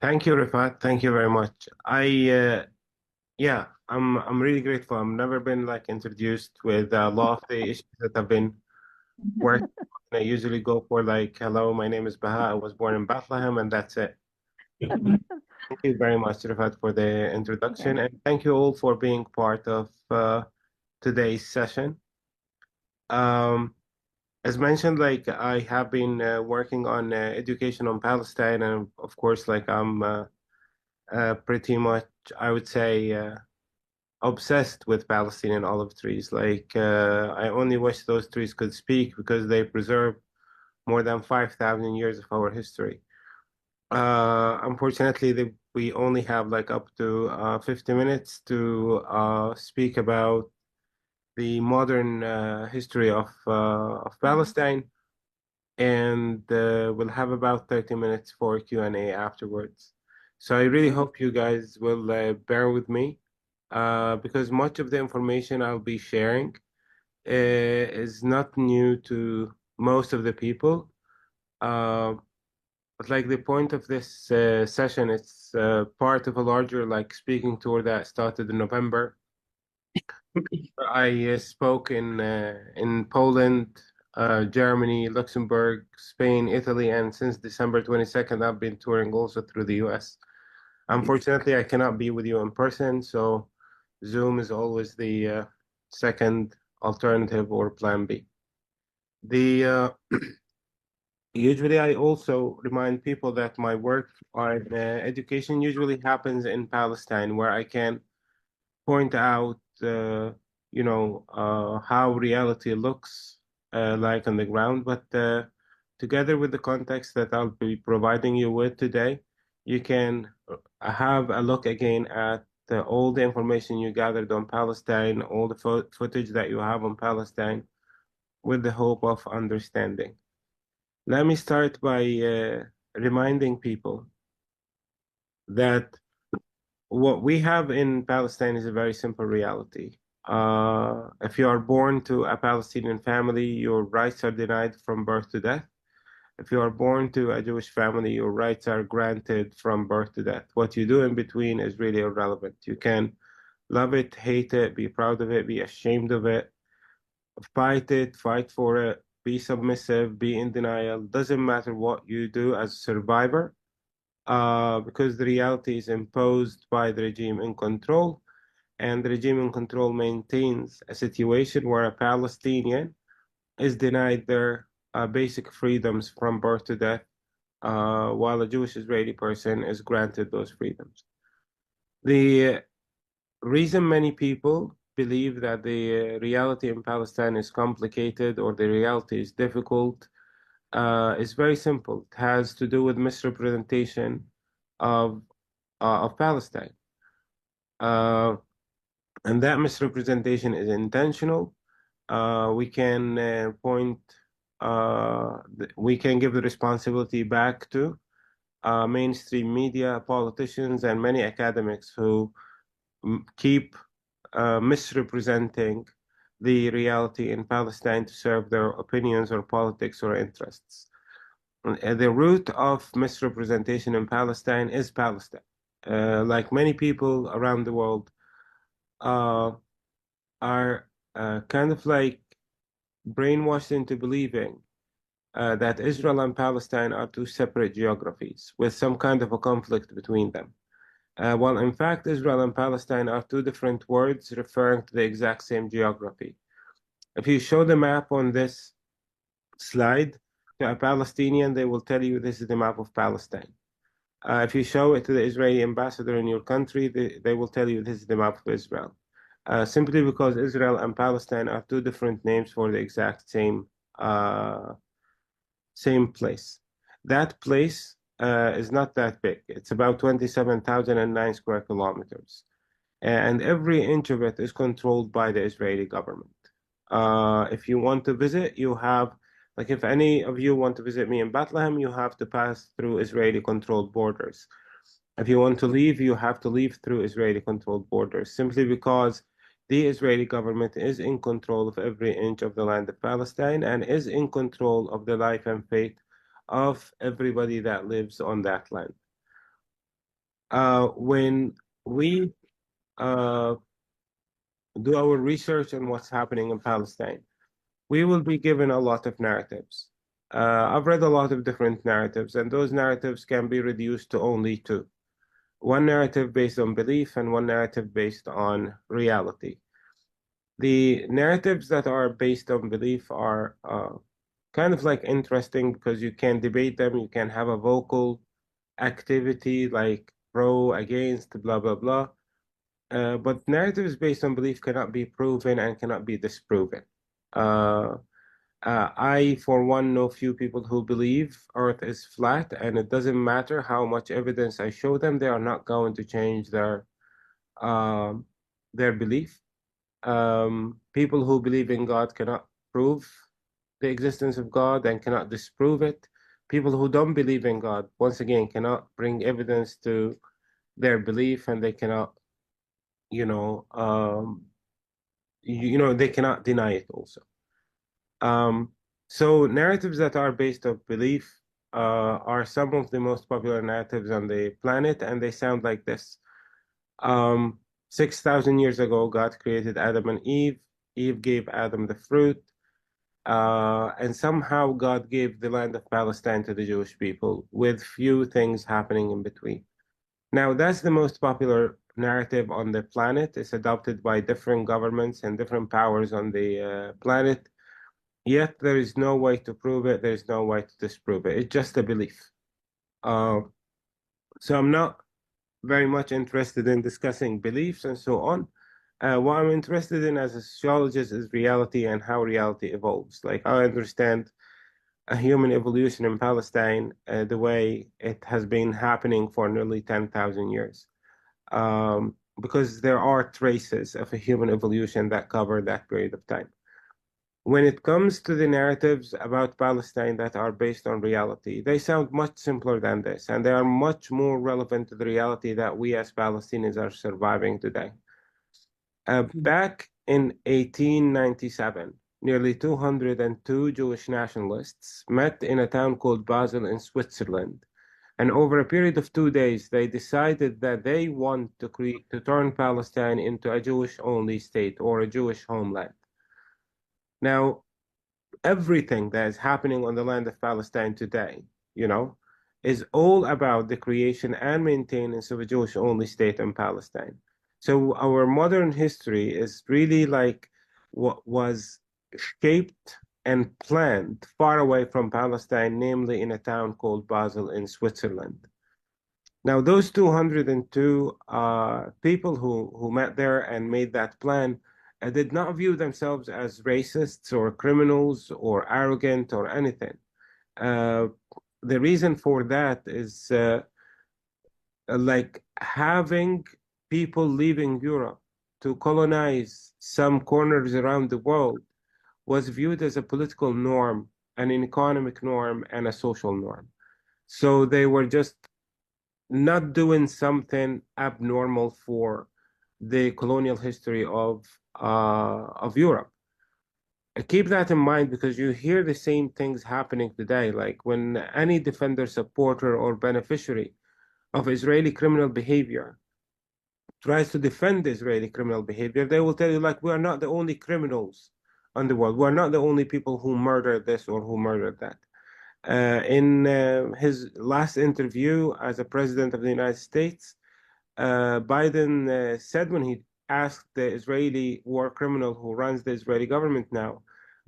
Thank you, Rifat. Thank you very much. Yeah, I'm really grateful. I've never been like introduced with a lot of the issues that I've been working on. I usually go for like, hello, my name is Baha. I was born in Bethlehem, and that's it. Thank you very much, Rifat, for the Okay. introduction, and thank you all for being part of today's session. Um, as mentioned, like I have been working on education on Palestine, and of course, like I'm pretty much, I would say. Obsessed with Palestinian olive trees. Like, I only wish those trees could speak because they preserve more than 5,000 years of our history. Unfortunately, we only have like up to 50 minutes to speak about the modern history of Palestine, and we'll have about 30 minutes for Q&A afterwards. So I really hope you guys will bear with me because much of the information I'll be sharing is not new to most of the people. Uh, but like the point of this session, it's part of a larger like speaking tour that started in November. I spoke in Poland, Germany, Luxembourg, Spain, Italy, and since December 22nd, I've been touring also through the US. Unfortunately, I cannot be with you in person, so Zoom is always the second alternative or plan B. The Usually, I also remind people that my work on education usually happens in Palestine, where I can point out, how reality looks like on the ground. But together with the context that I'll be providing you with today, you can have a look again at all the information you gathered on Palestine, all the footage that you have on Palestine, with the hope of understanding. Let me start by reminding people that what we have in Palestine is a very simple reality. If you are born to a Palestinian family, your rights are denied from birth to death. If you are born to a Jewish family, your rights are granted from birth to death. What you do in between is really irrelevant. You can love it, hate it, be proud of it, be ashamed of it, fight it, fight for it, be submissive, be in denial. Doesn't matter what you do as a survivor, because the reality is imposed by the regime in control, and the regime in control maintains a situation where a Palestinian is denied their basic freedoms from birth to death, while a Jewish Israeli person is granted those freedoms. The reason many people believe that the reality in Palestine is complicated or the reality is difficult is very simple. It has to do with misrepresentation of of Palestine. Uh, and that misrepresentation is intentional. We can we can give the responsibility back to mainstream media, politicians, and many academics who keep misrepresenting the reality in Palestine to serve their opinions or politics or interests. The root of misrepresentation in Palestine is Palestine. Like many people around the world, uh, are kind of like brainwashed into believing that Israel and Palestine are two separate geographies with some kind of a conflict between them. While in fact, Israel and Palestine are two different words referring to the exact same geography. If you show the map on this slide to a Palestinian, they will tell you this is the map of Palestine. If you show it to the Israeli ambassador in your country, they will tell you this is the map of Israel. Simply because Israel and Palestine are two different names for the exact uh, same place. That place is not that big. It's about 27,009 square kilometers. And every inch of it is controlled by the Israeli government. If you want to visit, you have, like, if any of you want to visit me in Bethlehem, you have to pass through Israeli controlled borders. If you want to leave, you have to leave through Israeli controlled borders, simply because the Israeli government is in control of every inch of the land of Palestine and is in control of the life and fate of everybody that lives on that land. When we uh, do our research on what's happening in Palestine, we will be given a lot of narratives. I've read a lot of different narratives, and those narratives can be reduced to only two. One narrative based on belief and one narrative based on reality. The narratives that are based on belief are kind of like interesting because you can debate them, you can have a vocal activity like pro, against, blah, blah, blah. But narratives based on belief cannot be proven and cannot be disproven. Uh, I, for one, know few people who believe Earth is flat, and it doesn't matter how much evidence I show them, they are not going to change um, their belief. People who believe in God cannot prove the existence of God and cannot disprove it. People who don't believe in God, once again, cannot bring evidence to their belief, and they cannot, you know, they cannot deny it also. Um, so narratives that are based on belief are some of the most popular narratives on the planet, and they sound like this. 6,000 years ago, God created Adam and Eve. Eve gave Adam the fruit, and somehow God gave the land of Palestine to the Jewish people, with few things happening in between. Now, that's the most popular narrative on the planet. It's adopted by different governments and different powers on the planet. Yet there is no way to prove it. There is no way to disprove it. It's just a belief. Uh, so I'm not very much interested in discussing beliefs and so on. What I'm interested in as a sociologist is reality and how reality evolves. Like I understand a human evolution in Palestine the way it has been happening for nearly 10,000 years. Because there are traces of a human evolution that cover that period of time. When it comes to the narratives about Palestine that are based on reality, they sound much simpler than this, and they are much more relevant to the reality that we as Palestinians are surviving today. Back in 1897, nearly 202 Jewish nationalists met in a town called Basel in Switzerland. And over a period of 2 days, they decided that they want to turn Palestine into a Jewish-only state or a Jewish homeland. Now, everything that is happening on the land of Palestine today, you know, is all about the creation and maintenance of a Jewish-only state in Palestine. So our modern history is really like what was shaped and planned far away from Palestine, namely in a town called Basel in Switzerland. Now, those 202 people who met there and made that plan did not view themselves as racists or criminals or arrogant or anything. Uh, the reason for that is like having people leaving Europe to colonize some corners around the world was viewed as a political norm, an economic norm, and a social norm. So they were just not doing something abnormal for the colonial history of Europe. Keep that in mind because you hear the same things happening today. Like when any defender, supporter, or beneficiary of Israeli criminal behavior tries to defend Israeli criminal behavior, they will tell you, like, we are not the only criminals on the world. We are not the only people who murdered this or who murdered that. In his last interview as a president of the United States, Biden said when he asked the Israeli war criminal who runs the Israeli government now,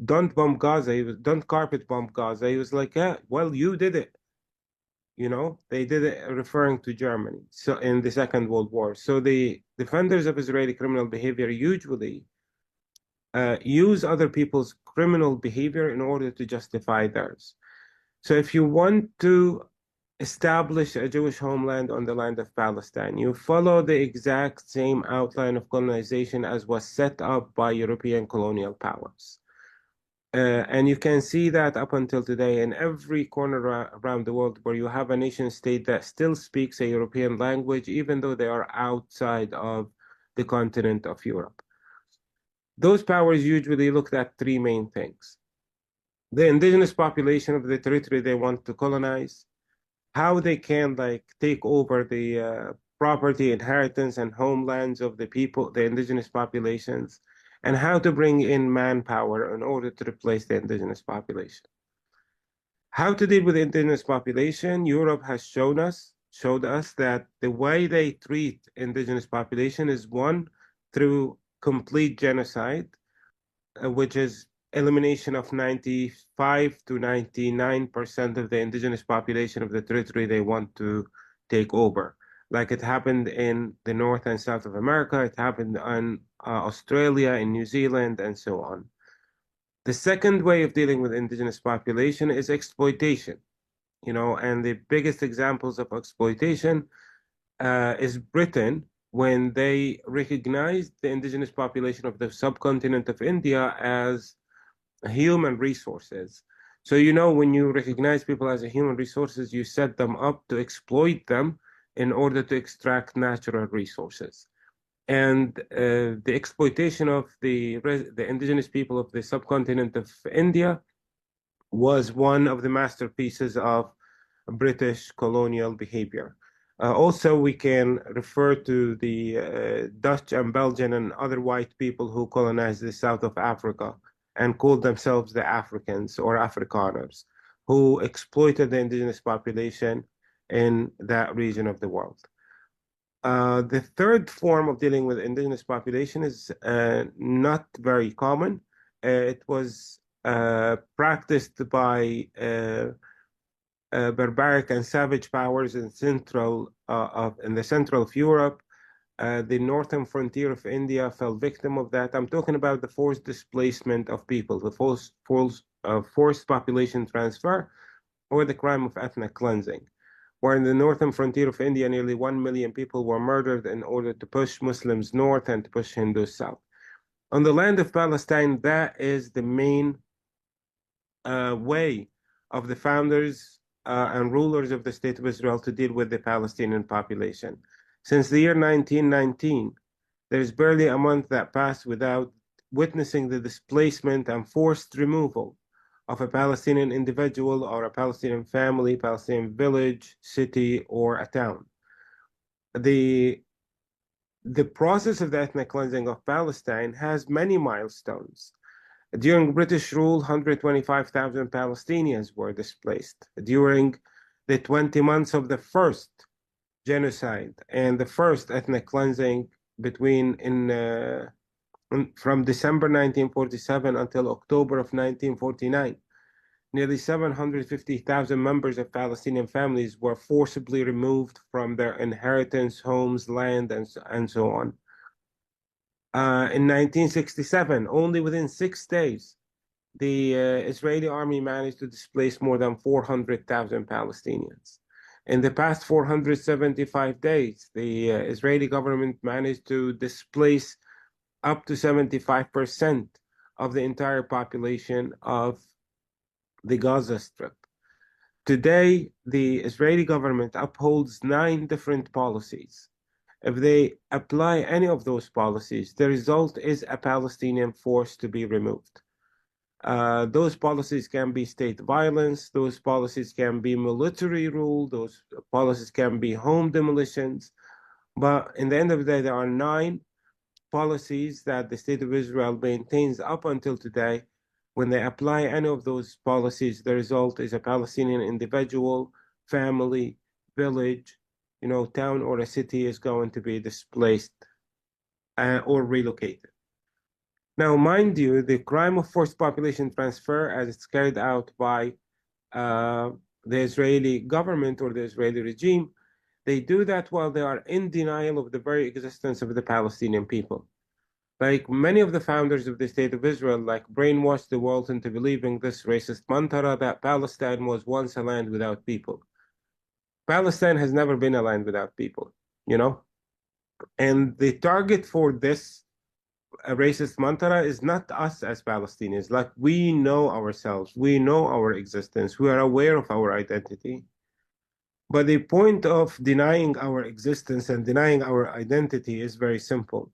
don't bomb Gaza, don't carpet bomb Gaza. He was like, yeah, well, you did it. You know, they did it referring to Germany. So in the Second World War. So the defenders of Israeli criminal behavior usually use other people's criminal behavior in order to justify theirs. So if you want to establish a Jewish homeland on the land of Palestine, you follow the exact same outline of colonization as was set up by European colonial powers. And you can see that up until today in every corner around the world where you have a nation state that still speaks a European language, even though they are outside of the continent of Europe. Those powers usually looked at three main things: the indigenous population of the territory they want to colonize, how they can like take over the property, inheritance, and homelands of the people, the indigenous populations, and how to bring in manpower in order to replace the indigenous population. How to deal with the indigenous population? Europe has showed us that the way they treat indigenous population is one, through complete genocide, which is elimination of 95 to 99% of the indigenous population of the territory they want to take over. Like it happened in the North and South of America, it happened in Australia, in New Zealand, and so on. The second way of dealing with indigenous population is exploitation, and the biggest examples of exploitation is Britain when they recognized the indigenous population of the subcontinent of India as human resources. So, when you recognize people as a human resources, you set them up to exploit them in order to extract natural resources. And the exploitation of the indigenous people of the subcontinent of India was one of the masterpieces of British colonial behavior. Also, we can refer to the Dutch and Belgian and other white people who colonized the south of Africa and called themselves the Africans or Afrikaners, who exploited the indigenous population in that region of the world. The third form of dealing with indigenous population is not very common. It was practiced by barbaric and savage powers in the central of Europe. The northern frontier of India fell victim of that. I'm talking about the forced displacement of people, the forced population transfer, or the crime of ethnic cleansing, where in the northern frontier of India, nearly 1 million people were murdered in order to push Muslims north and to push Hindus south. On the land of Palestine, that is the main way of the founders and rulers of the State of Israel to deal with the Palestinian population. Since the year 1919, there is barely a month that passed without witnessing the displacement and forced removal of a Palestinian individual or a Palestinian family, Palestinian village, city, or a town. The process of the ethnic cleansing of Palestine has many milestones. During British rule, 125,000 Palestinians were displaced. During the 20 months of the first genocide and the first ethnic cleansing from December 1947 until October of 1949, nearly 750,000 members of Palestinian families were forcibly removed from their inheritance, homes, land, and so on. In 1967, only within 6 days, the Israeli army managed to displace more than 400,000 Palestinians. In the past 475 days, the Israeli government managed to displace up to 75% of the entire population of the Gaza Strip. Today, the Israeli government upholds 9 different policies. If they apply any of those policies, the result is a Palestinian forced to be removed. Those policies can be state violence, those policies can be military rule, those policies can be home demolitions. But in the end of the day, there are 9 policies that the State of Israel maintains up until today. When they apply any of those policies, the result is a Palestinian individual, family, village, town or a city is going to be displaced or relocated. Now, mind you, the crime of forced population transfer, as it's carried out by the Israeli government or the Israeli regime, they do that while they are in denial of the very existence of the Palestinian people. Like many of the founders of the State of Israel, brainwashed the world into believing this racist mantra that Palestine was once a land without people. Palestine has never been a land without people, And the target for this racist mantra is not us as Palestinians. We know ourselves, we know our existence, we are aware of our identity. But the point of denying our existence and denying our identity is very simple.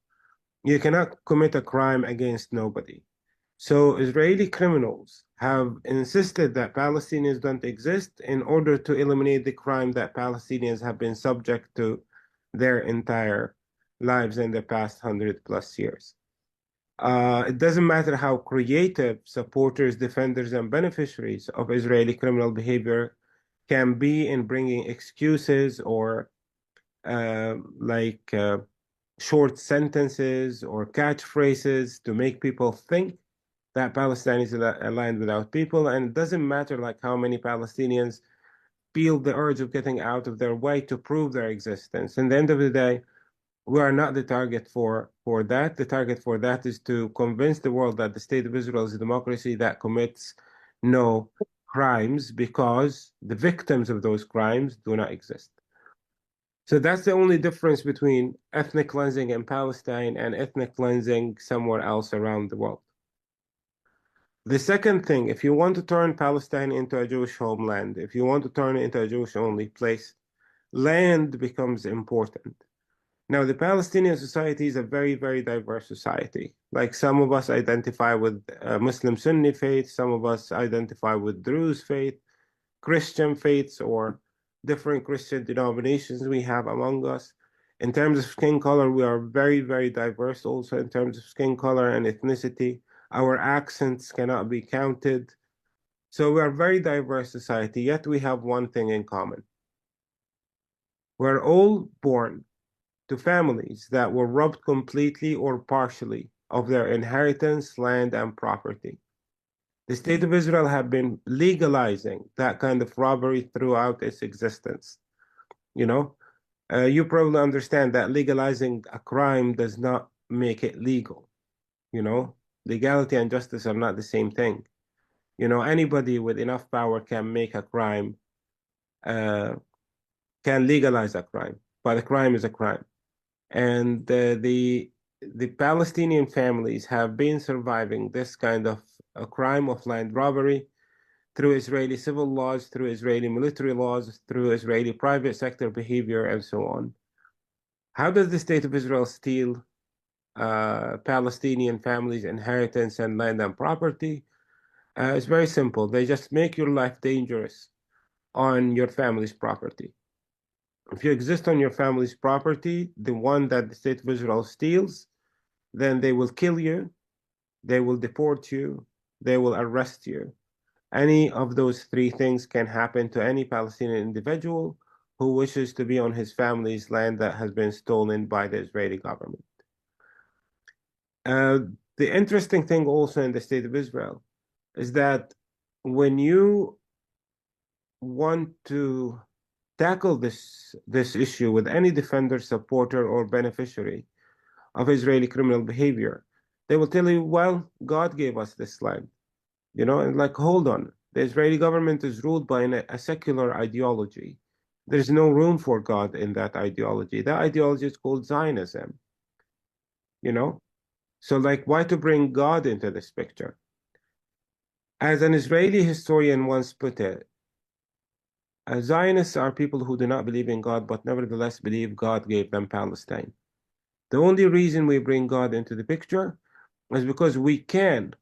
You cannot commit a crime against nobody. So Israeli criminals have insisted that Palestinians don't exist in order to eliminate the crime that Palestinians have been subject to their entire lives in the past 100+ years. It doesn't matter how creative supporters, defenders, and beneficiaries of Israeli criminal behavior can be in bringing excuses or like short sentences or catchphrases to make people think that Palestine is a land without people. And it doesn't matter like how many Palestinians feel the urge of getting out of their way to prove their existence. In the end of the day, we are not the target for that. The target for that is to convince the world that the state of Israel is a democracy that commits no crimes because the victims of those crimes do not exist. So that's the only difference between ethnic cleansing in Palestine and ethnic cleansing somewhere else around the world. The second thing, if you want to turn Palestine into a Jewish homeland, if you want to turn it into a Jewish-only place, land becomes important. Now, the Palestinian society is a very, very diverse society. Like some of us identify with Muslim Sunni faith, some of us identify with Druze faith, Christian faiths, or different Christian denominations we have among us. In terms of skin color, we are very, very diverse also in terms of skin color and ethnicity. Our accents cannot be counted. So we are a very diverse society, yet we have one thing in common. We're all born to families that were robbed completely or partially of their inheritance, land, and property. The state of Israel have been legalizing that kind of robbery throughout its existence. You know, you probably understand that legalizing a crime does not make it legal. You know, legality and justice are not the same thing. You know, anybody with enough power can make a crime, uh, can legalize a crime, but a crime is a crime. And the Palestinian families have been surviving this kind of a crime of land robbery through Israeli civil laws, through Israeli military laws, through Israeli private sector behavior, and so on. How does the state of Israel steal Palestinian families' inheritance and land and property? It's very simple. They just make your life dangerous on your family's property. If you exist on your family's property, the one that the state of Israel steals, then they will kill you, they will deport you, they will arrest you. Any of those three things can happen to any Palestinian individual who wishes to be on his family's land that has been stolen by the Israeli government. Uh, the interesting thing also in the state of Israel is that when you want to tackle this issue with any defender, supporter, or beneficiary of Israeli criminal behavior, they will tell you, well, God gave us this land. You know, and like, hold on. The Israeli government is ruled by a secular ideology. There's no room for God in that ideology. That ideology is called Zionism, you know? So, like, why to bring God into this picture? As an Israeli historian once put it, Zionists are people who do not believe in God, but nevertheless believe God gave them Palestine. The only reason we bring God into the picture is because we can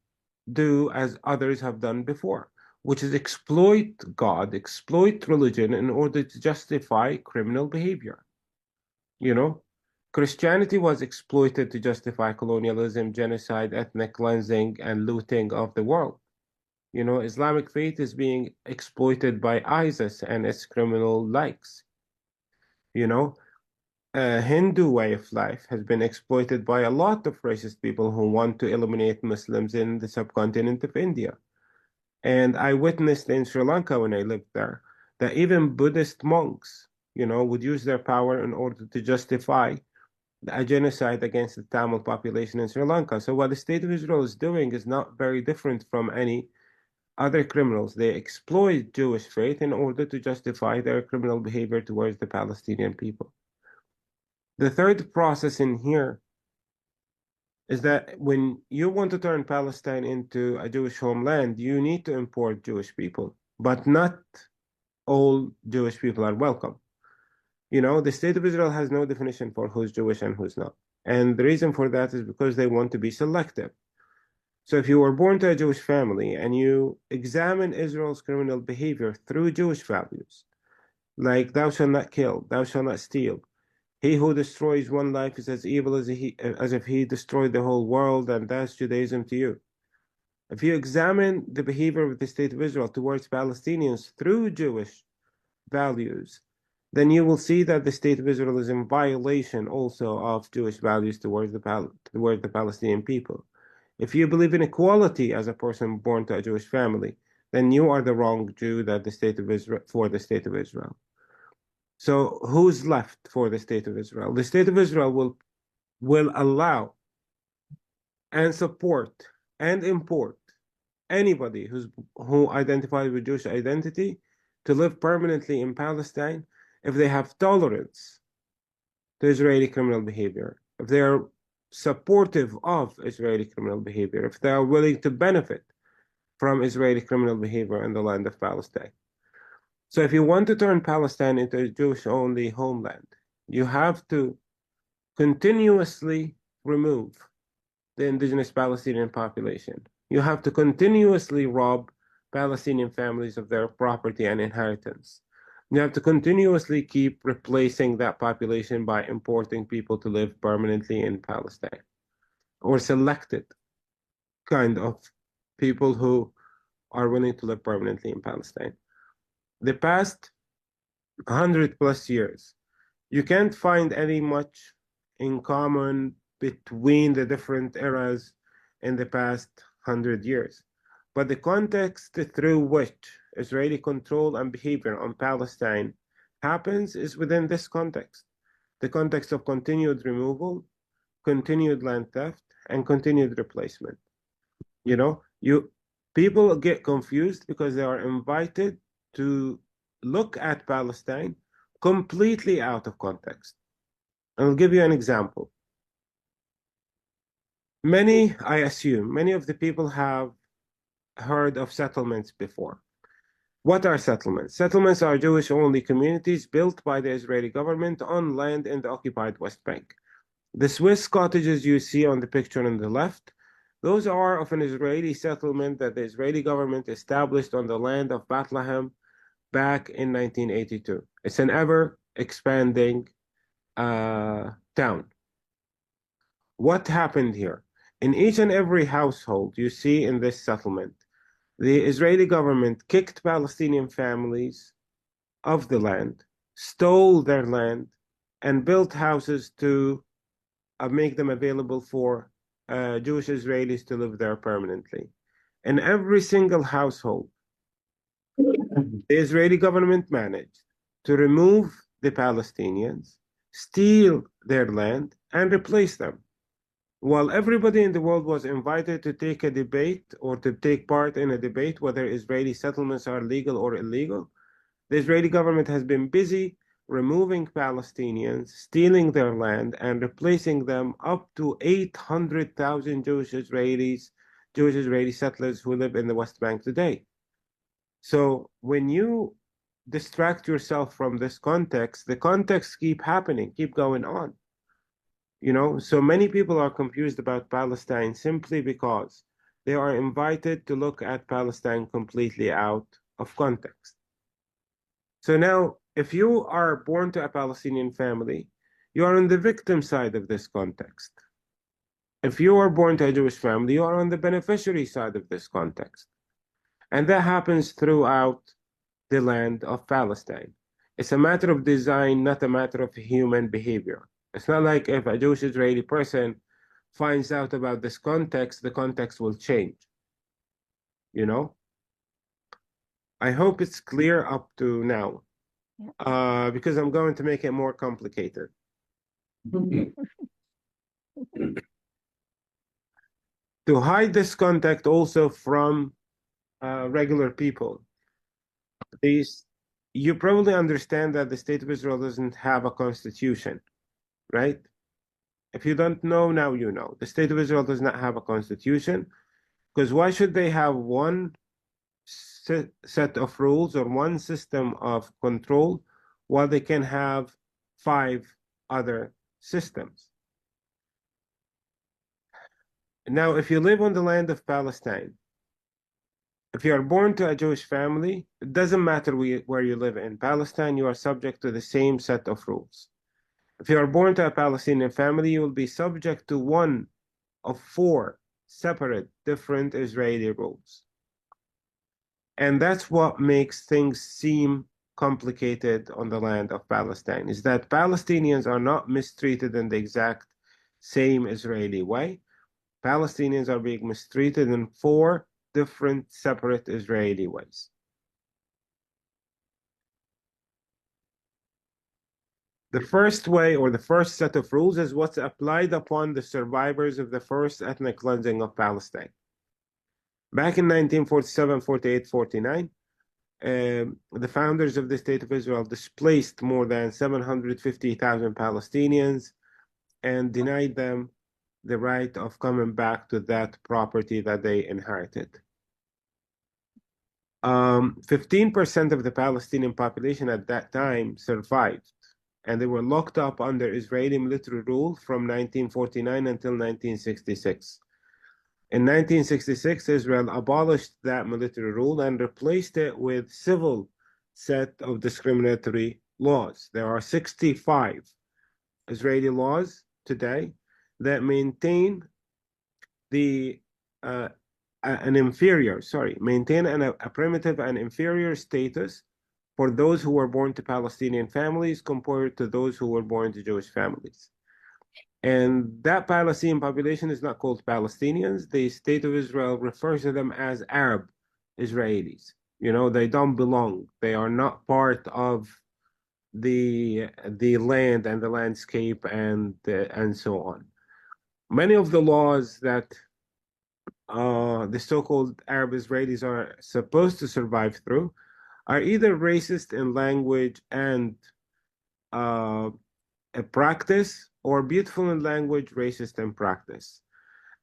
do as others have done before, which is exploit God, exploit religion in order to justify criminal behavior. You know, Christianity was exploited to justify colonialism, genocide, ethnic cleansing, and looting of the world. You know, Islamic faith is being exploited by ISIS and its criminal likes. You know, a Hindu way of life has been exploited by a lot of racist people who want to eliminate Muslims in the subcontinent of India. And I witnessed in Sri Lanka when I lived there that even Buddhist monks, you know, would use their power in order to justify a genocide against the Tamil population in Sri Lanka. So what the state of Israel is doing is not very different from any other criminals. They exploit Jewish faith in order to justify their criminal behavior towards the Palestinian people. The third process in here is that when you want to turn Palestine into a Jewish homeland, you need to import Jewish people, but not all Jewish people are welcome. You know, the state of Israel has no definition for who's Jewish and who's not. And the reason for that is because they want to be selective. So if you were born to a Jewish family and you examine Israel's criminal behavior through Jewish values, like thou shalt not kill, thou shalt not steal, He who destroys one life is as evil as if he destroyed the whole world, and that's Judaism to you. If you examine the behavior of the state of Israel towards Palestinians through Jewish values, then you will see that the state of Israel is in violation also of Jewish values towards the Palestinian people. If you believe in equality as a person born to a Jewish family, then you are the wrong Jew that the state of Israel for the state of Israel. So who's left for the state of Israel? The state of Israel will allow and support and import anybody who identifies with Jewish identity to live permanently in Palestine if they have tolerance to Israeli criminal behavior, if they are supportive of Israeli criminal behavior, if they are willing to benefit from Israeli criminal behavior in the land of Palestine. So if you want to turn Palestine into a Jewish-only homeland, you have to continuously remove the indigenous Palestinian population. You have to continuously rob Palestinian families of their property and inheritance. You have to continuously keep replacing that population by importing people to live permanently in Palestine, or selected kind of people who are willing to live permanently in Palestine. The past 100+ years, you can't find any much in common between the different eras in the past 100 years. But the context through which Israeli control and behavior on Palestine happens is within this context, the context of continued removal, continued land theft, and continued replacement. You know, people get confused because they are invited to look at Palestine completely out of context. I'll give you an example. I assume, many of the people have heard of settlements before. What are settlements? Settlements are Jewish-only communities built by the Israeli government on land in the occupied West Bank. The Swiss cottages you see on the picture on the left, those are of an Israeli settlement that the Israeli government established on the land of Bethlehem back in 1982. It's an ever-expanding town. What happened here? In each and every household you see in this settlement, the Israeli government kicked Palestinian families of the land, stole their land, and built houses to make them available for Jewish Israelis to live there permanently. In every single household, the Israeli government managed to remove the Palestinians, steal their land, and replace them. While everybody in the world was invited to take a debate or to take part in a debate whether Israeli settlements are legal or illegal, the Israeli government has been busy removing Palestinians, stealing their land, and replacing them up to 800,000 Jewish Israeli settlers who live in the West Bank today. So when you distract yourself from this context, the context keep going on. You know, so many people are confused about Palestine simply because they are invited to look at Palestine completely out of context. So now, if you are born to a Palestinian family, you are on the victim side of this context. If you are born to a Jewish family, you are on the beneficiary side of this context. And that happens throughout the land of Palestine. It's a matter of design, not a matter of human behavior. It's not like if a Jewish Israeli person finds out about this context, the context will change. You know? I hope it's clear up to now, because I'm going to make it more complicated. To hide this context also from regular people, you probably understand that the State of Israel doesn't have a constitution, right? If you don't know, now you know. The State of Israel does not have a constitution, because why should they have one set of rules or one system of control while they can have 5 other systems? Now, if you live on the land of Palestine, if you are born to a Jewish family, it doesn't matter where you live in Palestine, you are subject to the same set of rules. If you are born to a Palestinian family, you will be subject to one of four separate different Israeli rules. And that's what makes things seem complicated on the land of Palestine, is that Palestinians are not mistreated in the exact same Israeli way. Palestinians are being mistreated in four different separate Israeli ways. The first way, or the first set of rules, is what's applied upon the survivors of the first ethnic cleansing of Palestine. Back in 1947, 48, 49, the founders of the State of Israel displaced more than 750,000 Palestinians and denied them the right of coming back to that property that they inherited. 15% of the Palestinian population at that time survived, and they were locked up under Israeli military rule from 1949 until 1966. In 1966, Israel abolished that military rule and replaced it with civil set of discriminatory laws. There are 65 Israeli laws today that maintain maintain a primitive and inferior status for those who were born to Palestinian families compared to those who were born to Jewish families. And that Palestinian population is not called Palestinians. The State of Israel refers to them as Arab Israelis. You know, they don't belong. They are not part of the land and the landscape and so on. Many of the laws that the so-called Arab Israelis are supposed to survive through are either racist in language and a practice, or beautiful in language, racist in practice.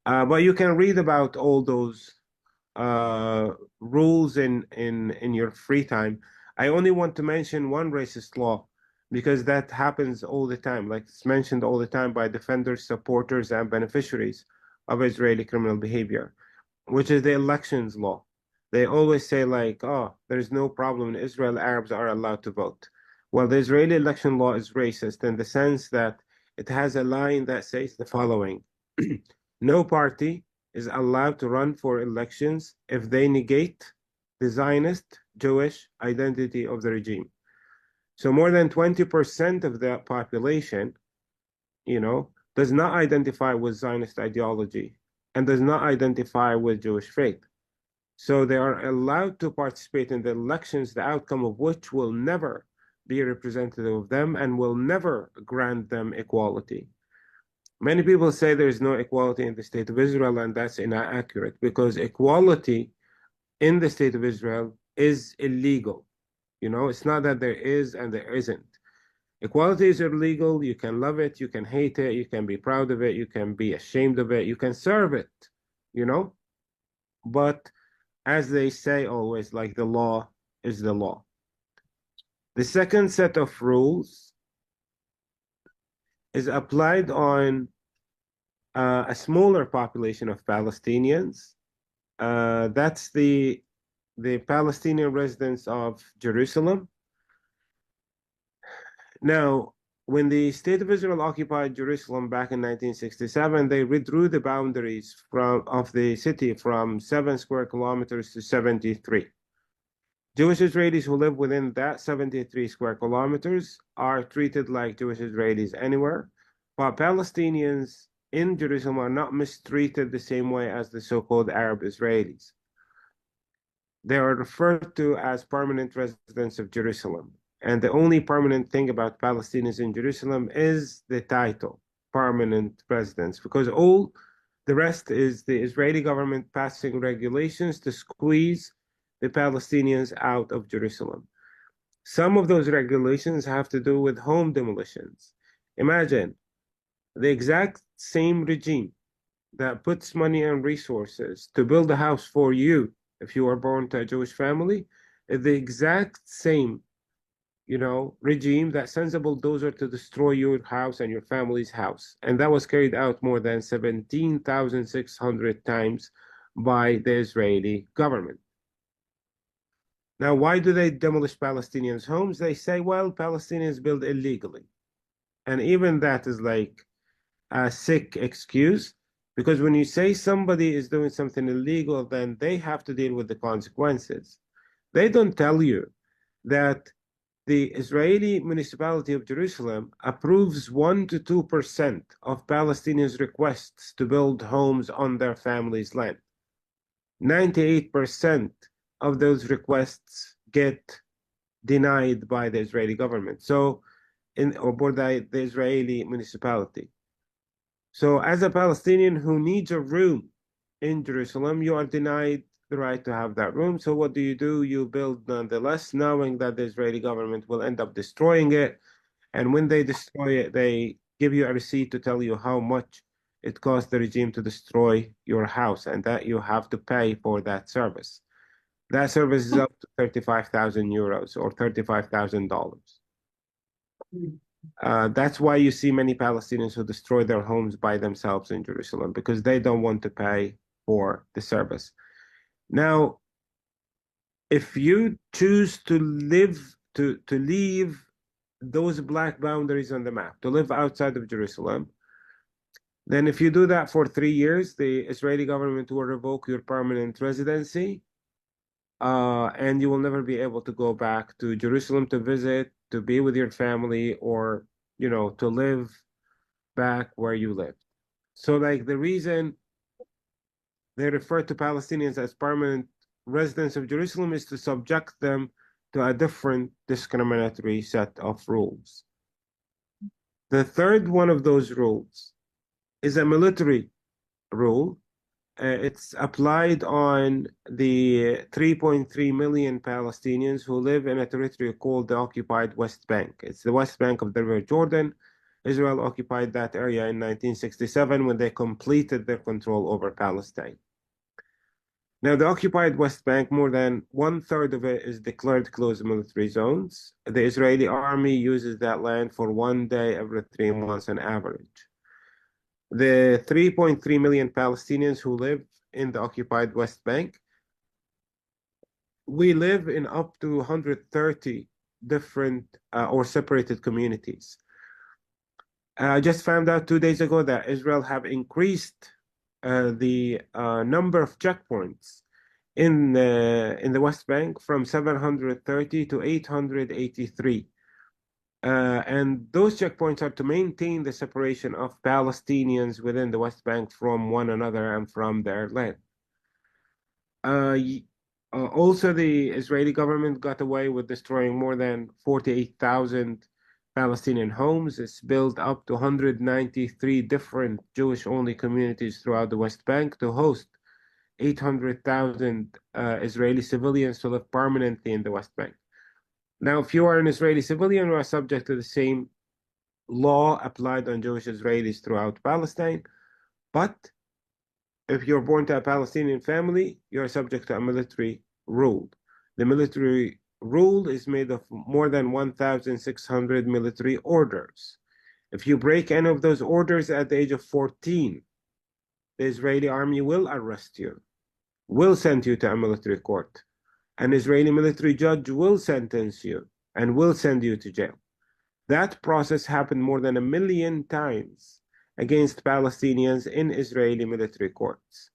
But you can read about all those rules in your free time. I only want to mention one racist law because that happens all the time. Like it's mentioned all the time by defenders, supporters, and beneficiaries of Israeli criminal behavior, which is the elections law. They always say like, oh, there's no problem in Israel, Arabs are allowed to vote. Well, the Israeli election law is racist in the sense that it has a line that says the following. No party is allowed to run for elections if they negate the Zionist Jewish identity of the regime. So more than 20% of the population, does not identify with Zionist ideology and does not identify with Jewish faith. So they are allowed to participate in the elections, the outcome of which will never be representative of them and will never grant them equality. Many people say there is no equality in the State of Israel, and that's inaccurate because equality in the State of Israel is illegal. It's not that there is and there isn't. Equality is illegal. You can love it, you can hate it, you can be proud of it, you can be ashamed of it, you can serve it, But as they say always, like the law is the law. The second set of rules is applied on a smaller population of Palestinians. That's the Palestinian residents of Jerusalem. Now, when the State of Israel occupied Jerusalem back in 1967, they redrew the boundaries of the city from 7 square kilometers to 73. Jewish Israelis who live within that 73 square kilometers are treated like Jewish Israelis anywhere, while Palestinians in Jerusalem are not mistreated the same way as the so-called Arab Israelis. They are referred to as permanent residents of Jerusalem. And the only permanent thing about Palestinians in Jerusalem is the title, permanent residents, because all the rest is the Israeli government passing regulations to squeeze the Palestinians out of Jerusalem. Some of those regulations have to do with home demolitions. Imagine the exact same regime that puts money and resources to build a house for you if you are born to a Jewish family is the exact same regime that sends a bulldozer to destroy your house and your family's house. And that was carried out more than 17,600 times by the Israeli government. Now, why do they demolish Palestinians' homes? They say, well, Palestinians build illegally. And even that is like a sick excuse, because when you say somebody is doing something illegal, then they have to deal with the consequences. They don't tell you that the Israeli municipality of Jerusalem approves 1 to 2% of Palestinians' requests to build homes on their family's land. 98% of those requests get denied by the Israeli government. So, or by the Israeli municipality. So, as a Palestinian who needs a room in Jerusalem, you are denied the right to have that room. So, what do? You build nonetheless, knowing that the Israeli government will end up destroying it. And when they destroy it, they give you a receipt to tell you how much it cost the regime to destroy your house, and that you have to pay for that service. That service is up to 35,000 euros or $35,000. That's why you see many Palestinians who destroy their homes by themselves in Jerusalem, because they don't want to pay for the service. Now, if you choose to leave those black boundaries on the map, to live outside of Jerusalem, then if you do that for 3 years, the Israeli government will revoke your permanent residency, and you will never be able to go back to Jerusalem to visit, to be with your family, or, to live back where you lived. So, like, the reason they refer to Palestinians as permanent residents of Jerusalem is to subject them to a different discriminatory set of rules. The third one of those rules is a military rule. It's applied on the 3.3 million Palestinians who live in a territory called the occupied West Bank. It's the West Bank of the River Jordan. Israel occupied that area in 1967 when they completed their control over Palestine. Now, the occupied West Bank, more than 1/3 of it is declared closed military zones. The Israeli army uses that land for 1 day every 3 months on average. The 3.3 million Palestinians who live in the occupied West Bank, we live in up to 130 different or separated communities. I just found out 2 days ago that Israel have increased the number of checkpoints in the West Bank from 730 to 883. And those checkpoints are to maintain the separation of Palestinians within the West Bank from one another and from their land. Also, the Israeli government got away with destroying more than 48,000 Palestinian homes. It's built up to 193 different Jewish-only communities throughout the West Bank to host 800,000 Israeli civilians to live permanently in the West Bank. Now, if you are an Israeli civilian, you are subject to the same law applied on Jewish Israelis throughout Palestine. But if you're born to a Palestinian family, you are subject to a military rule. The military rule is made of more than 1,600 military orders. If you break any of those orders at the age of 14, the Israeli army will arrest you, will send you to a military court. An Israeli military judge will sentence you and will send you to jail. That process happened more than 1,000,000 times against Palestinians in Israeli military courts.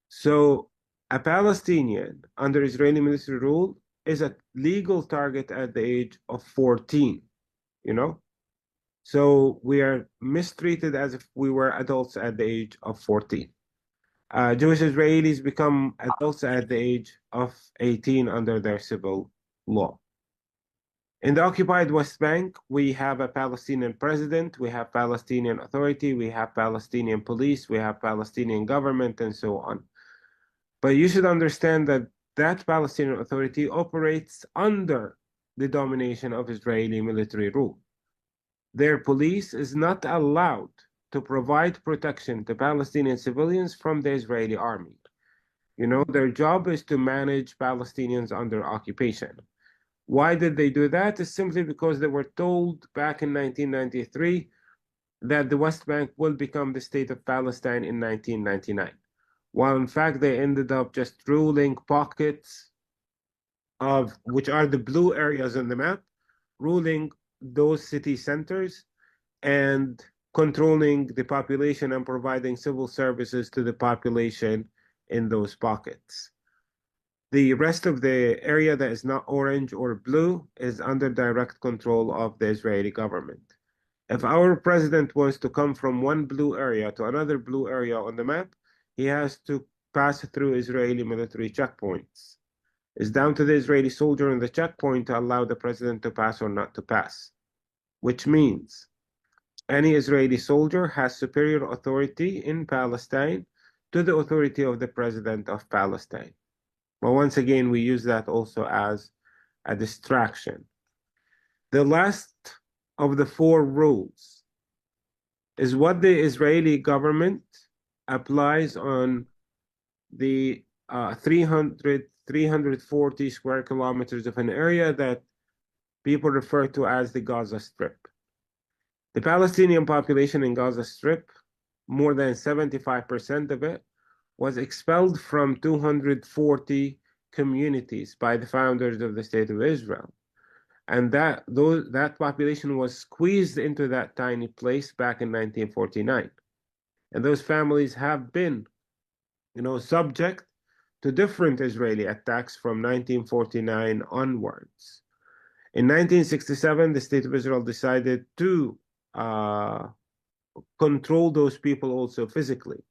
So a Palestinian under Israeli military rule is a legal target at the age of 14, So we are mistreated as if we were adults at the age of 14. Jewish Israelis become adults at the age of 18 under their civil law. In the occupied West Bank, we have a Palestinian president, we have Palestinian Authority, we have Palestinian police, we have Palestinian government, and so on. But you should understand that that Palestinian Authority operates under the domination of Israeli military rule. Their police is not allowed to provide protection to Palestinian civilians from the Israeli army. Their job is to manage Palestinians under occupation. Why did they do that? It's simply because they were told back in 1993 that the West Bank will become the state of Palestine in 1999. While in fact they ended up just ruling pockets of which are the blue areas on the map, ruling those city centers and controlling the population and providing civil services to the population in those pockets. The rest of the area that is not orange or blue is under direct control of the Israeli government. If our president wants to come from one blue area to another blue area on the map, he has to pass through Israeli military checkpoints. It's down to the Israeli soldier on the checkpoint to allow the president to pass or not to pass, which means any Israeli soldier has superior authority in Palestine to the authority of the president of Palestine. But once again, we use that also as a distraction. The last of the four rules is what the Israeli government applies on the 340 square kilometers of an area that people refer to as the Gaza Strip. The Palestinian population in Gaza Strip, more than 75% of it, was expelled from 240 communities by the founders of the State of Israel. And that population was squeezed into that tiny place back in 1949. And those families have been, subject to different Israeli attacks from 1949 onwards. In 1967, the State of Israel decided to control those people also physically.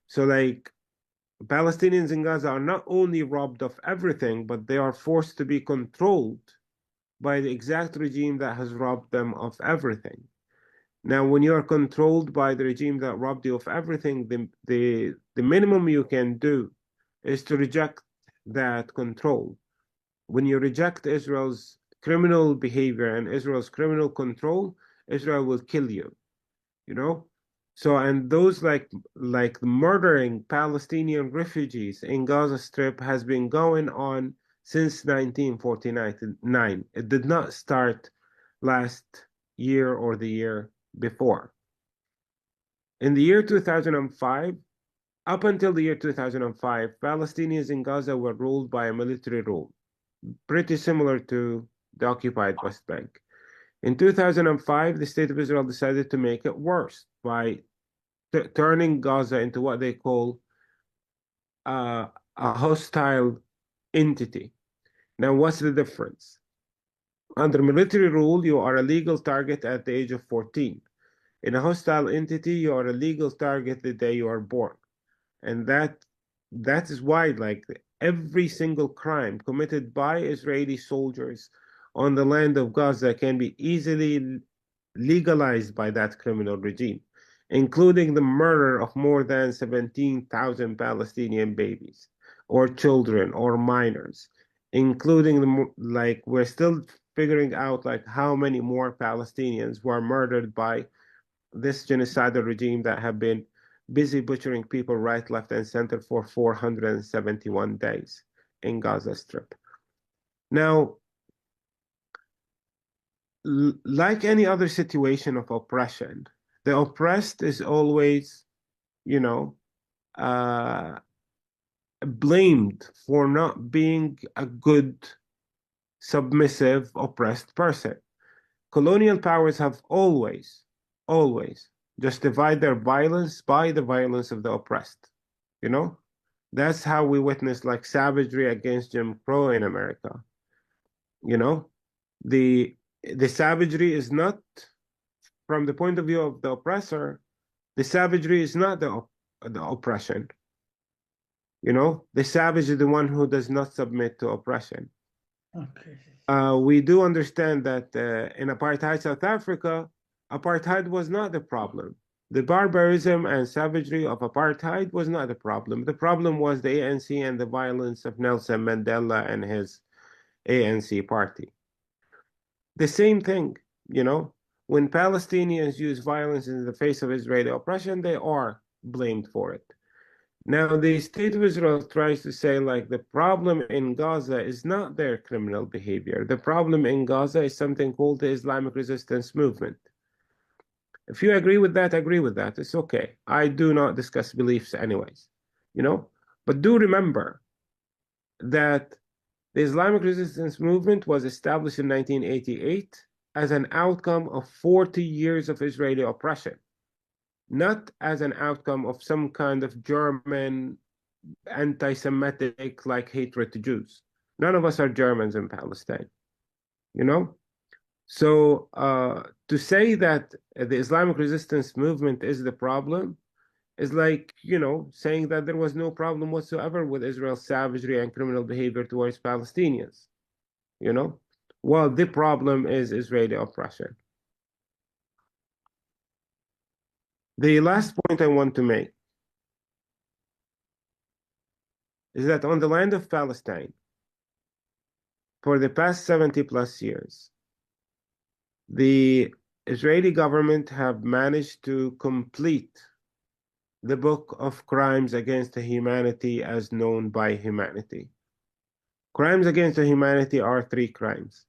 So, like, Palestinians in Gaza are not only robbed of everything, but they are forced to be controlled by the exact regime that has robbed them of everything. Now, when you are controlled by the regime that robbed you of everything, the minimum you can do is to reject that control. When you reject Israel's criminal behavior and Israel's criminal control, Israel will kill you, So, and those like murdering Palestinian refugees in Gaza Strip has been going on since 1949. It did not start last year or the year before. In the year 2005, up until the year 2005, Palestinians in Gaza were ruled by a military rule, pretty similar to the occupied West Bank. In 2005, the State of Israel decided to make it worse by turning Gaza into what they call a hostile entity. Now, what's the difference? Under military rule, you are a legal target at the age of 14. In a hostile entity, you are a legal target the day you are born. And that is why, like, every single crime committed by Israeli soldiers on the land of Gaza can be easily legalized by that criminal regime, including the murder of more than 17,000 Palestinian babies or children or minors, including we're still figuring out like how many more Palestinians were murdered by this genocidal regime that have been busy butchering people right, left, and center for 471 days in Gaza Strip. Now, like any other situation of oppression, the oppressed is always, blamed for not being a good, submissive, oppressed person. Colonial powers have always justified their violence by the violence of the oppressed. That's how we witness like savagery against Jim Crow in America. The savagery is not from the point of view of the oppressor. The savagery is not the oppression. The savage is the one who does not submit to oppression. Okay. We do understand that in apartheid South Africa, apartheid was not the problem. The barbarism and savagery of apartheid was not the problem. The problem was the ANC and the violence of Nelson Mandela and his ANC party. The same thing, when Palestinians use violence in the face of Israeli oppression, they are blamed for it. Now, the State of Israel tries to say, like, the problem in Gaza is not their criminal behavior. The problem in Gaza is something called the Islamic resistance movement. If you agree with that, agree with that. It's okay. I do not discuss beliefs anyways, But do remember that the Islamic resistance movement was established in 1988 as an outcome of 40 years of Israeli oppression, not as an outcome of some kind of German anti-Semitic like hatred to Jews. None of us are Germans in Palestine, you know? So to say that the Islamic resistance movement is the problem is like, saying that there was no problem whatsoever with Israel's savagery and criminal behavior towards Palestinians, you know? Well, the problem is Israeli oppression. The last point I want to make is that on the land of Palestine, for the past 70 plus years, the Israeli government have managed to complete the book of crimes against humanity as known by humanity. Crimes against humanity are three crimes.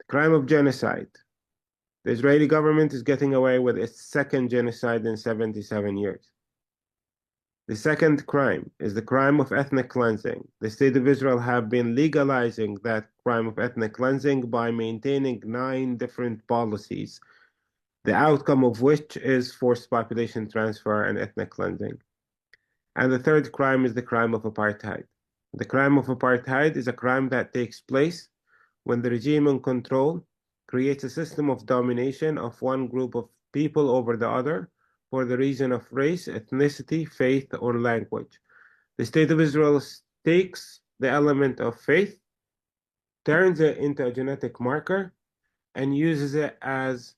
The crime of genocide. The Israeli government is getting away with its second genocide in 77 years. The second crime is the crime of ethnic cleansing. The State of Israel have been legalizing that crime of ethnic cleansing by maintaining 9 different policies, the outcome of which is forced population transfer and ethnic cleansing. And the third crime is the crime of apartheid. The crime of apartheid is a crime that takes place when the regime in control creates a system of domination of one group of people over the other for the reason of race, ethnicity, faith, or language. The State of Israel takes the element of faith, turns it into a genetic marker, and uses it as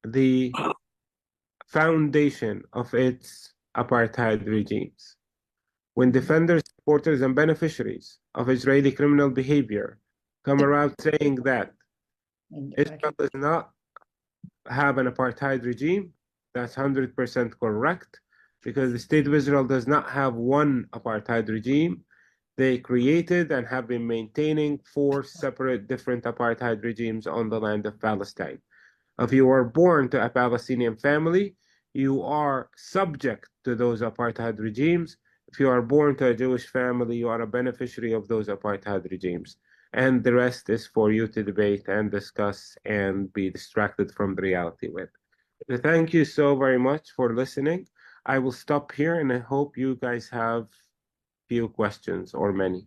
the foundation of its apartheid regimes. When defenders, supporters, and beneficiaries of Israeli criminal behavior come around saying that Israel does not have an apartheid regime, that's 100% correct, because the State of Israel does not have one apartheid regime. They created and have been maintaining 4 separate different apartheid regimes on the land of Palestine. If you are born to a Palestinian family, you are subject to those apartheid regimes. If you are born to a Jewish family, you are a beneficiary of those apartheid regimes. And the rest is for you to debate and discuss and be distracted from the reality with. Thank you so very much for listening. I will stop here and I hope you guys have few questions or many.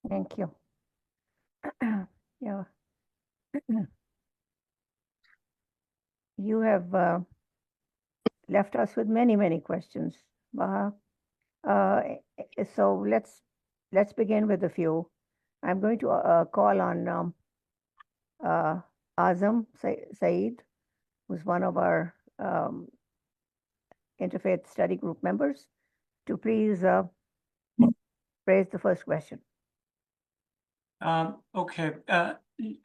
Thank you. Yeah. You have left us with many, many questions, Baha. So let's begin with a few. I'm going to call on Azam Saeed, who's one of our interfaith study group members, to please raise the first question. Okay,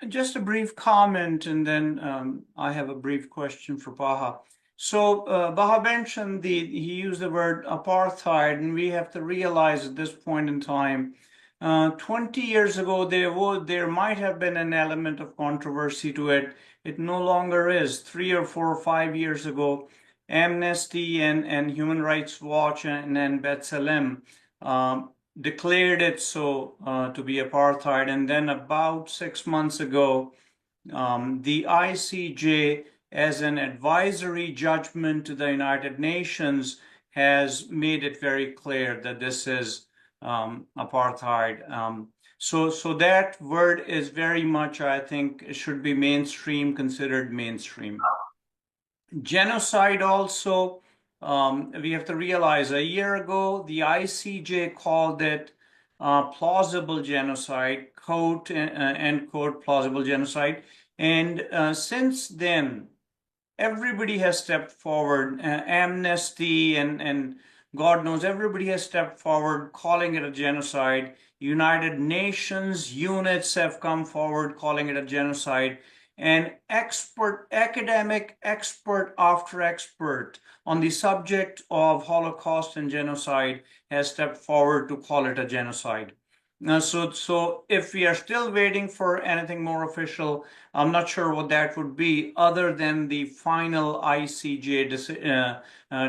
just a brief comment, and then I have a brief question for Baha. So Baha mentioned he used the word apartheid, and we have to realize at this point in time, 20 years ago there might have been an element of controversy to it. It no longer is. 3 or 4 or 5 years ago, Amnesty and Human Rights Watch and Bethlehem declared it so to be apartheid, and then about 6 months ago, the ICJ, as an advisory judgment to the United Nations, has made it very clear that this is apartheid. So that word is very much, I think, should be considered mainstream. Genocide also, we have to realize a year ago, the ICJ called it plausible genocide, quote, end quote, plausible genocide. And since then, everybody has stepped forward, Amnesty and God knows, everybody has stepped forward calling it a genocide. United Nations units have come forward calling it a genocide. And academic expert after expert on the subject of Holocaust and genocide has stepped forward to call it a genocide. So if we are still waiting for anything more official, I'm not sure what that would be other than the final ICJ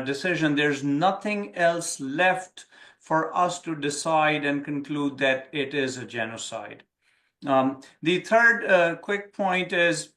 decision. There's nothing else left for us to decide and conclude that it is a genocide. The third quick point is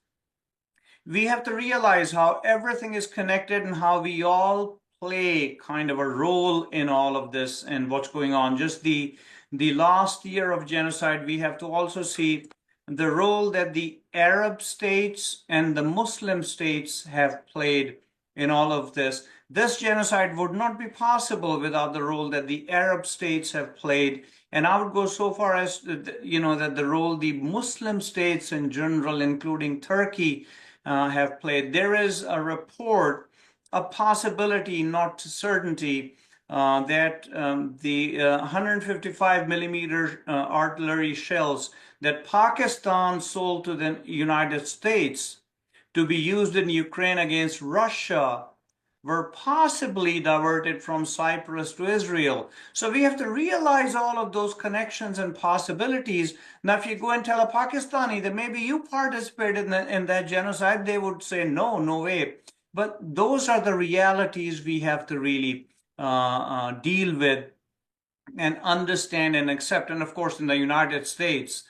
we have to realize how everything is connected and how we all play kind of a role in all of this and what's going on. Just the last year of genocide, we have to also see the role that the Arab states and the Muslim states have played in all of this. This genocide would not be possible without the role that the Arab states have played. And I would go so far as, that the role the Muslim states in general, including Turkey, have played. There is a report, a possibility, not certainty, that the 155 millimeter artillery shells that Pakistan sold to the United States to be used in Ukraine against Russia were possibly diverted from Cyprus to Israel. So we have to realize all of those connections and possibilities. Now, if you go and tell a Pakistani that maybe you participated in that genocide, they would say, no, no way. But those are the realities we have to really deal with and understand and accept. And of course, in the United States,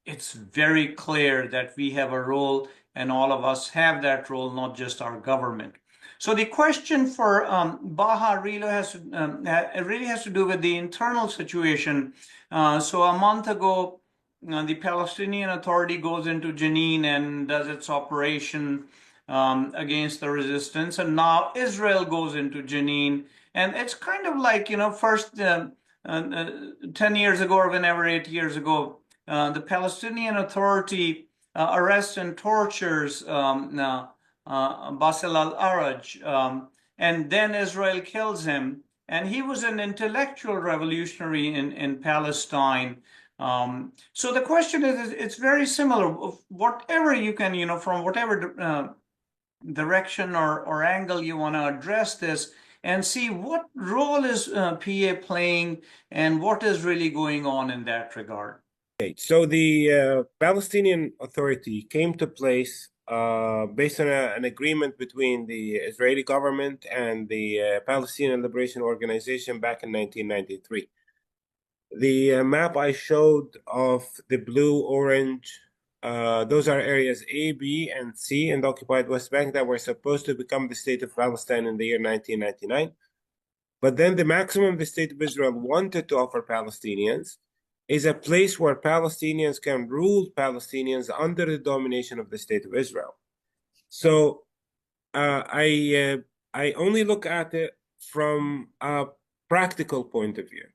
it's very clear that we have a role, and all of us have that role, not just our government. So the question for Baha Hilo it really has to do with the internal situation. So a month ago, the Palestinian Authority goes into Jenin and does its operation against the resistance, and now Israel goes into Jenin, and it's kind of like, first 10 years ago or whenever, 8 years ago, the Palestinian Authority arrests and tortures Basil al-Araj, and then Israel kills him. And he was an intellectual revolutionary in Palestine. So the question is, it's very similar. Whatever you can, from whatever direction or angle you want to address this, and see what role is PA playing and what is really going on in that regard. Okay, so the Palestinian Authority came to place based on an agreement between the Israeli government and the Palestinian Liberation Organization back in 1993. The map I showed of the blue, orange, those are areas A, B, and C in the occupied West Bank that were supposed to become the state of Palestine in the year 1999. But then the maximum the state of Israel wanted to offer Palestinians is a place where Palestinians can rule Palestinians under the domination of the state of Israel. So I only look at it from a practical point of view.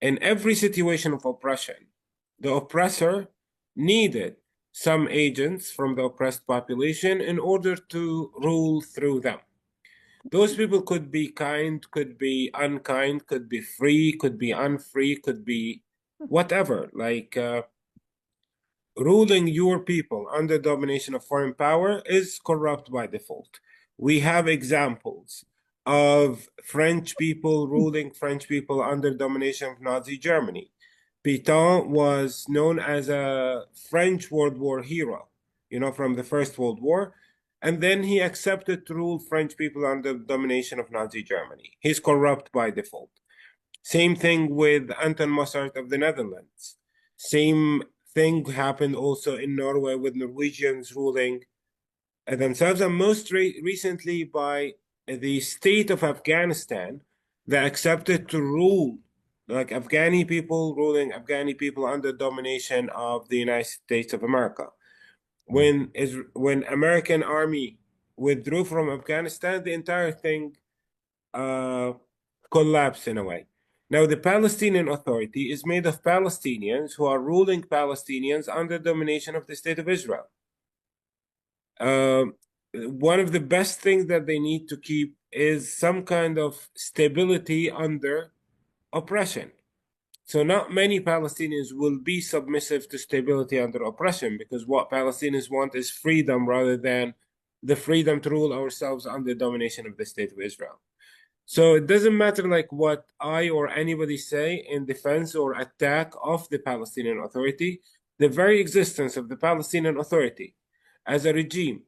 In every situation of oppression, the oppressor needed some agents from the oppressed population in order to rule through them. Those people could be kind, could be unkind, could be free, could be unfree, could be whatever. Like ruling your people under domination of foreign power is corrupt by default. We have examples of French people ruling French people under domination of Nazi Germany. Pétain was known as a French World War hero, from the First World War. And then he accepted to rule French people under domination of Nazi Germany. He's corrupt by default. Same thing with Anton Mossart of the Netherlands. Same thing happened also in Norway with Norwegians ruling themselves, and most recently by the state of Afghanistan that accepted to rule, like Afghani people ruling Afghani people under domination of the United States of America. When American army withdrew from Afghanistan, the entire thing collapsed in a way. Now, the Palestinian Authority is made of Palestinians who are ruling Palestinians under domination of the State of Israel. One of the best things that they need to keep is some kind of stability under oppression. So not many Palestinians will be submissive to stability under oppression, because what Palestinians want is freedom rather than the freedom to rule ourselves under domination of the State of Israel. So it doesn't matter like what I or anybody say in defense or attack of the Palestinian Authority. The very existence of the Palestinian Authority as a regime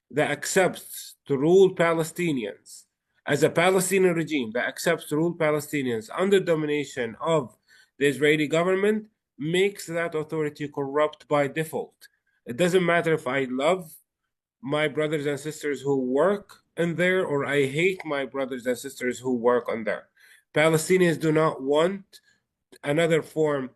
that accepts to rule Palestinians, as a Palestinian regime that accepts to rule Palestinians under domination of the Israeli government, makes that authority corrupt by default. It doesn't matter if I love my brothers and sisters who work in there or I hate my brothers and sisters who work on there. Palestinians do not want another form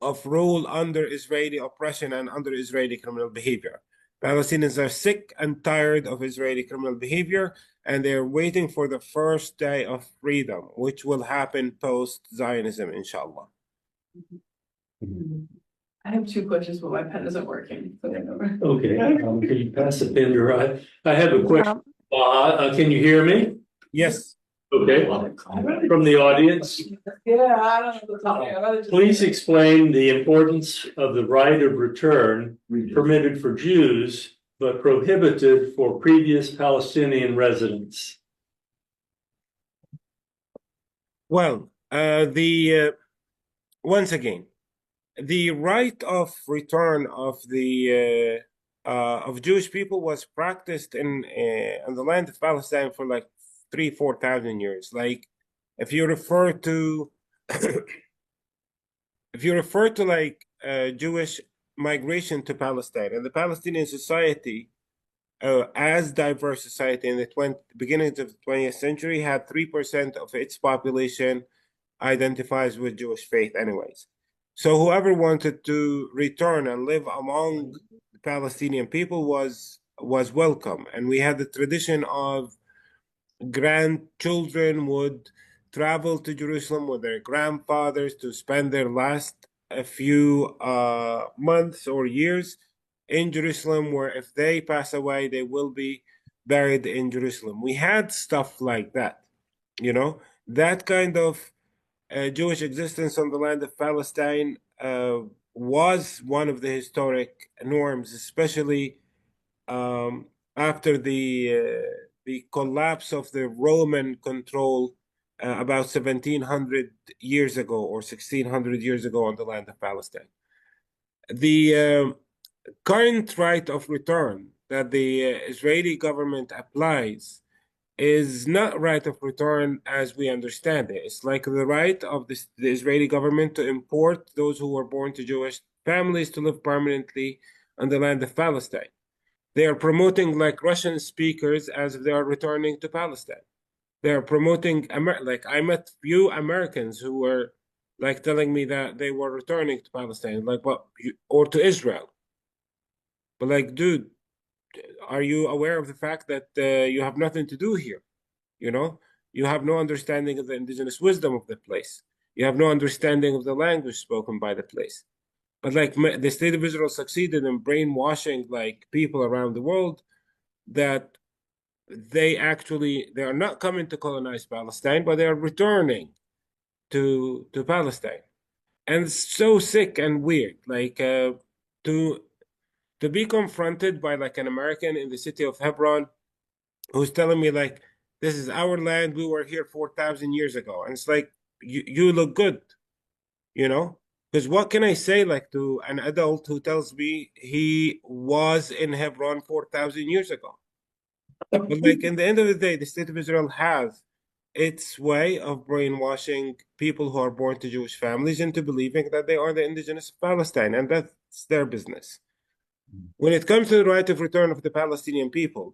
of rule under Israeli oppression and under Israeli criminal behavior. Palestinians are sick and tired of Israeli criminal behavior, and they're waiting for the first day of freedom, which will happen post-Zionism, inshallah. I have two questions, but my pen isn't working. So Okay, can you pass the pen to Rod? I have a question. Can you hear me? Yes. Okay, from the audience, yeah, I don't know what to tell you. please explain the importance of the right of return permitted for Jews, but prohibited for previous Palestinian residents. Well, once again, the right of return of the of Jewish people was practiced in the land of Palestine for like 3,000-4,000 years. Like, if you refer to like Jewish migration to Palestine and the Palestinian society, as diverse society in the beginning of the 20th century, had 3% of its population identifies with Jewish faith, anyways. So whoever wanted to return and live among the Palestinian people was welcome, and we had the tradition of grandchildren would travel to Jerusalem with their grandfathers to spend their last few months or years in Jerusalem, where if they pass away, they will be buried in Jerusalem. We had stuff like that, you know, that kind of Jewish existence on the land of Palestine was one of the historic norms, especially after the collapse of the Roman control about 1,700 years ago or 1,600 years ago on the land of Palestine. The current right of return that the Israeli government applies is not right of return as we understand it. It's like the right of the Israeli government to import those who were born to Jewish families to live permanently on the land of Palestine. They are promoting like Russian speakers as if they are returning to Palestine. They are promoting, like I met few Americans who were like telling me that they were returning to Palestine, like what, or to Israel. But like, dude, are you aware of the fact that you have nothing to do here? You know, you have no understanding of the indigenous wisdom of the place. You have no understanding of the language spoken by the place. But like the state of Israel succeeded in brainwashing like people around the world that they are not coming to colonize Palestine, but they are returning to Palestine. And it's so sick and weird, like to be confronted by like an American in the city of Hebron who's telling me like, this is our land, we were here 4,000 years ago. And it's like, you look good, you know? Because what can I say like to an adult who tells me he was in Hebron 4,000 years ago? But like in the end of the day, the state of Israel has its way of brainwashing people who are born to Jewish families into believing that they are the indigenous of Palestine, and that's their business. When it comes to the right of return of the Palestinian people,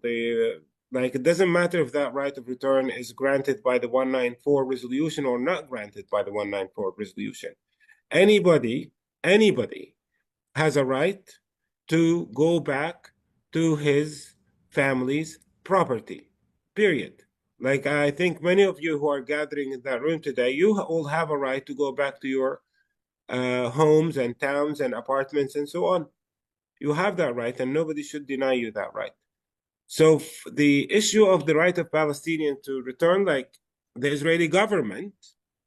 like it doesn't matter if that right of return is granted by the 194 resolution or not granted by the 194 resolution. Anybody has a right to go back to his family's property, period. Like I think many of you who are gathering in that room today, you all have a right to go back to your homes and towns and apartments and so on. You have that right, and nobody should deny you that right. So the issue of the right of Palestinians to return, like the Israeli government,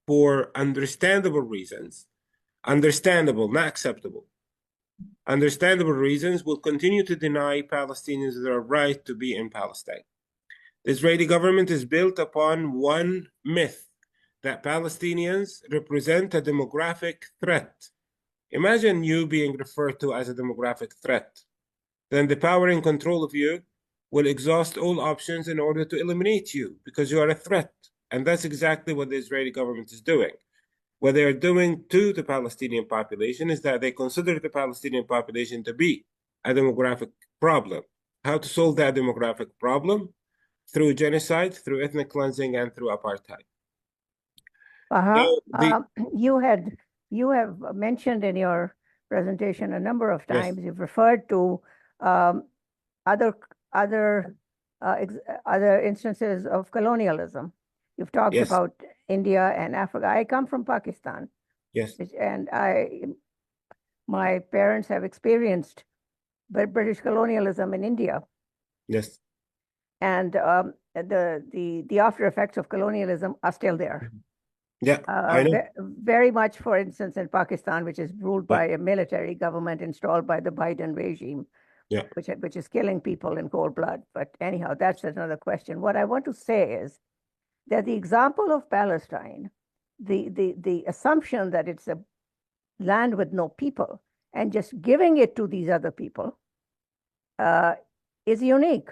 for understandable reasons, understandable, not acceptable, understandable reasons, will continue to deny Palestinians their right to be in Palestine. The Israeli government is built upon one myth, that Palestinians represent a demographic threat. Imagine you being referred to as a demographic threat. Then the power and control of you will exhaust all options in order to eliminate you because you are a threat. And that's exactly what the Israeli government is doing. what they are doing to the Palestinian population is that they consider the Palestinian population to be a demographic problem. How to solve that demographic problem? Through genocide, through ethnic cleansing, and through apartheid. You have mentioned in your presentation a number of Yes. times. You've referred to other instances of colonialism. You've talked Yes. about India and Africa. I come from Pakistan. Yes. And my parents have experienced British colonialism in India. Yes. And the after effects of colonialism are still there. Yeah, I know. Very much, for instance, in Pakistan, which is ruled by a military government installed by the Biden regime, Yeah. which is killing people in cold blood. But anyhow, that's another question. What I want to say is that the example of Palestine, the assumption that it's a land with no people and just giving it to these other people is unique.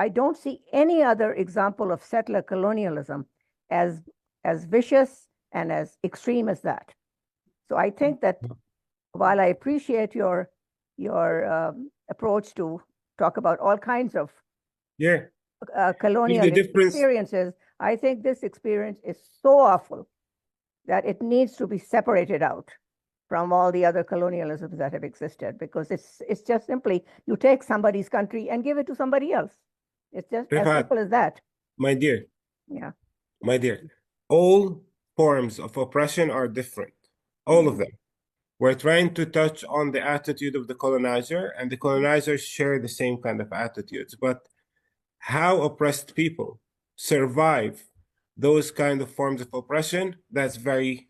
I don't see any other example of settler colonialism as vicious and as extreme as that. So I think that while I appreciate your approach to talk about all kinds of colonial experiences, I think this experience is so awful that it needs to be separated out from all the other colonialisms that have existed, because it's just simply you take somebody's country and give it to somebody else. It's just as simple as that. My dear. Yeah. My dear, all forms of oppression are different. All of them. We're trying to touch on the attitude of the colonizer, and the colonizers share the same kind of attitudes. But how oppressed people survive those kind of forms of oppression, that's very,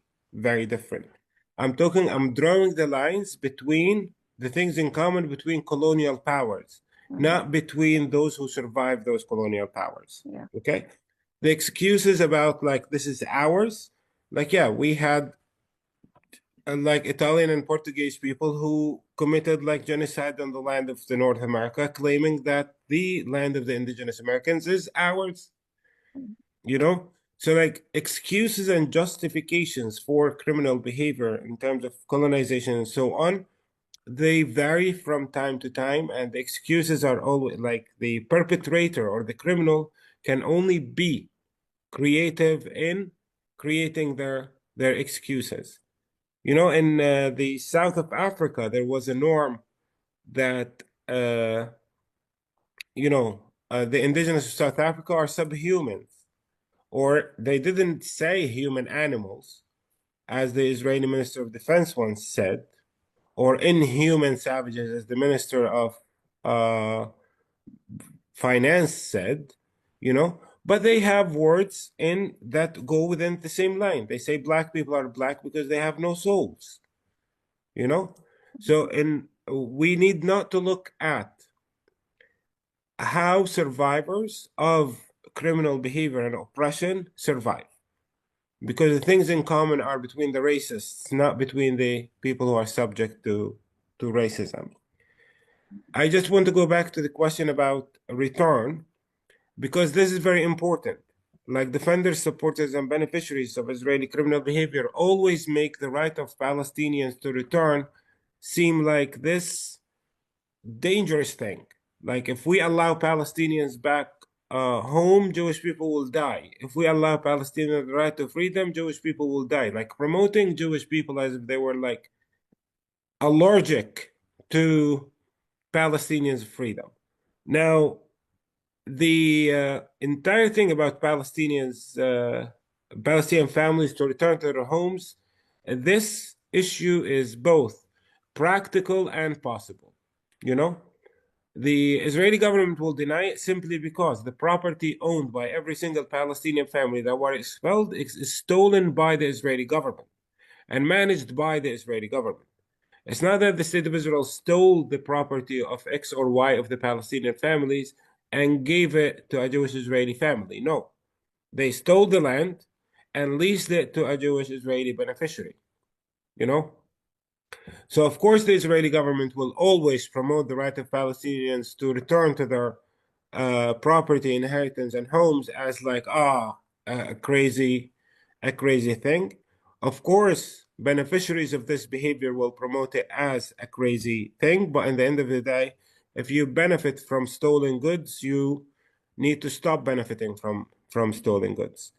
very different. I'm drawing the lines between the things in common between colonial powers, not between those who survive those colonial powers. Yeah. Okay? The excuses about like, this is ours, like, yeah, we had like Italian and Portuguese people who committed like genocide on the land of the North America, claiming that the land of the indigenous Americans is ours, you know? So like excuses and justifications for criminal behavior in terms of colonization and so on, they vary from time to time, and the excuses are always like the perpetrator or the criminal can only be creative in creating their excuses. You know, in the south of Africa, there was a norm that, you know, the indigenous of South Africa are subhumans, or they didn't say human animals, as the Israeli Minister of Defense once said, or inhuman savages, as the Minister of Finance said, you know, but they have words in that go within the same line. They say black people are black because they have no souls, you know? So we need not to look at how survivors of criminal behavior and oppression survive, because the things in common are between the racists, not between the people who are subject to racism. I just want to go back to the question about return, because this is very important. Like defenders, supporters, and beneficiaries of Israeli criminal behavior always make the right of Palestinians to return seem like this dangerous thing. Like if we allow Palestinians back home, Jewish people will die. If we allow Palestinians the right to freedom, Jewish people will die. Like promoting Jewish people as if they were like allergic to Palestinians' freedom. Now, the entire thing about Palestinian families to return to their homes, this issue is both practical and possible. You know, the Israeli government will deny it simply because the property owned by every single Palestinian family that were expelled is stolen by the Israeli government and managed by the Israeli government. It's not that the state of Israel stole the property of X or Y of the Palestinian families and gave it to a Jewish Israeli family. No, they stole the land and leased it to a Jewish Israeli beneficiary, you know? So, of course, the Israeli government will always promote the right of Palestinians to return to their property, inheritance, and homes as like, a crazy thing. Of course, beneficiaries of this behavior will promote it as a crazy thing, but in the end of the day, if you benefit from stolen goods, you need to stop benefiting from stolen goods.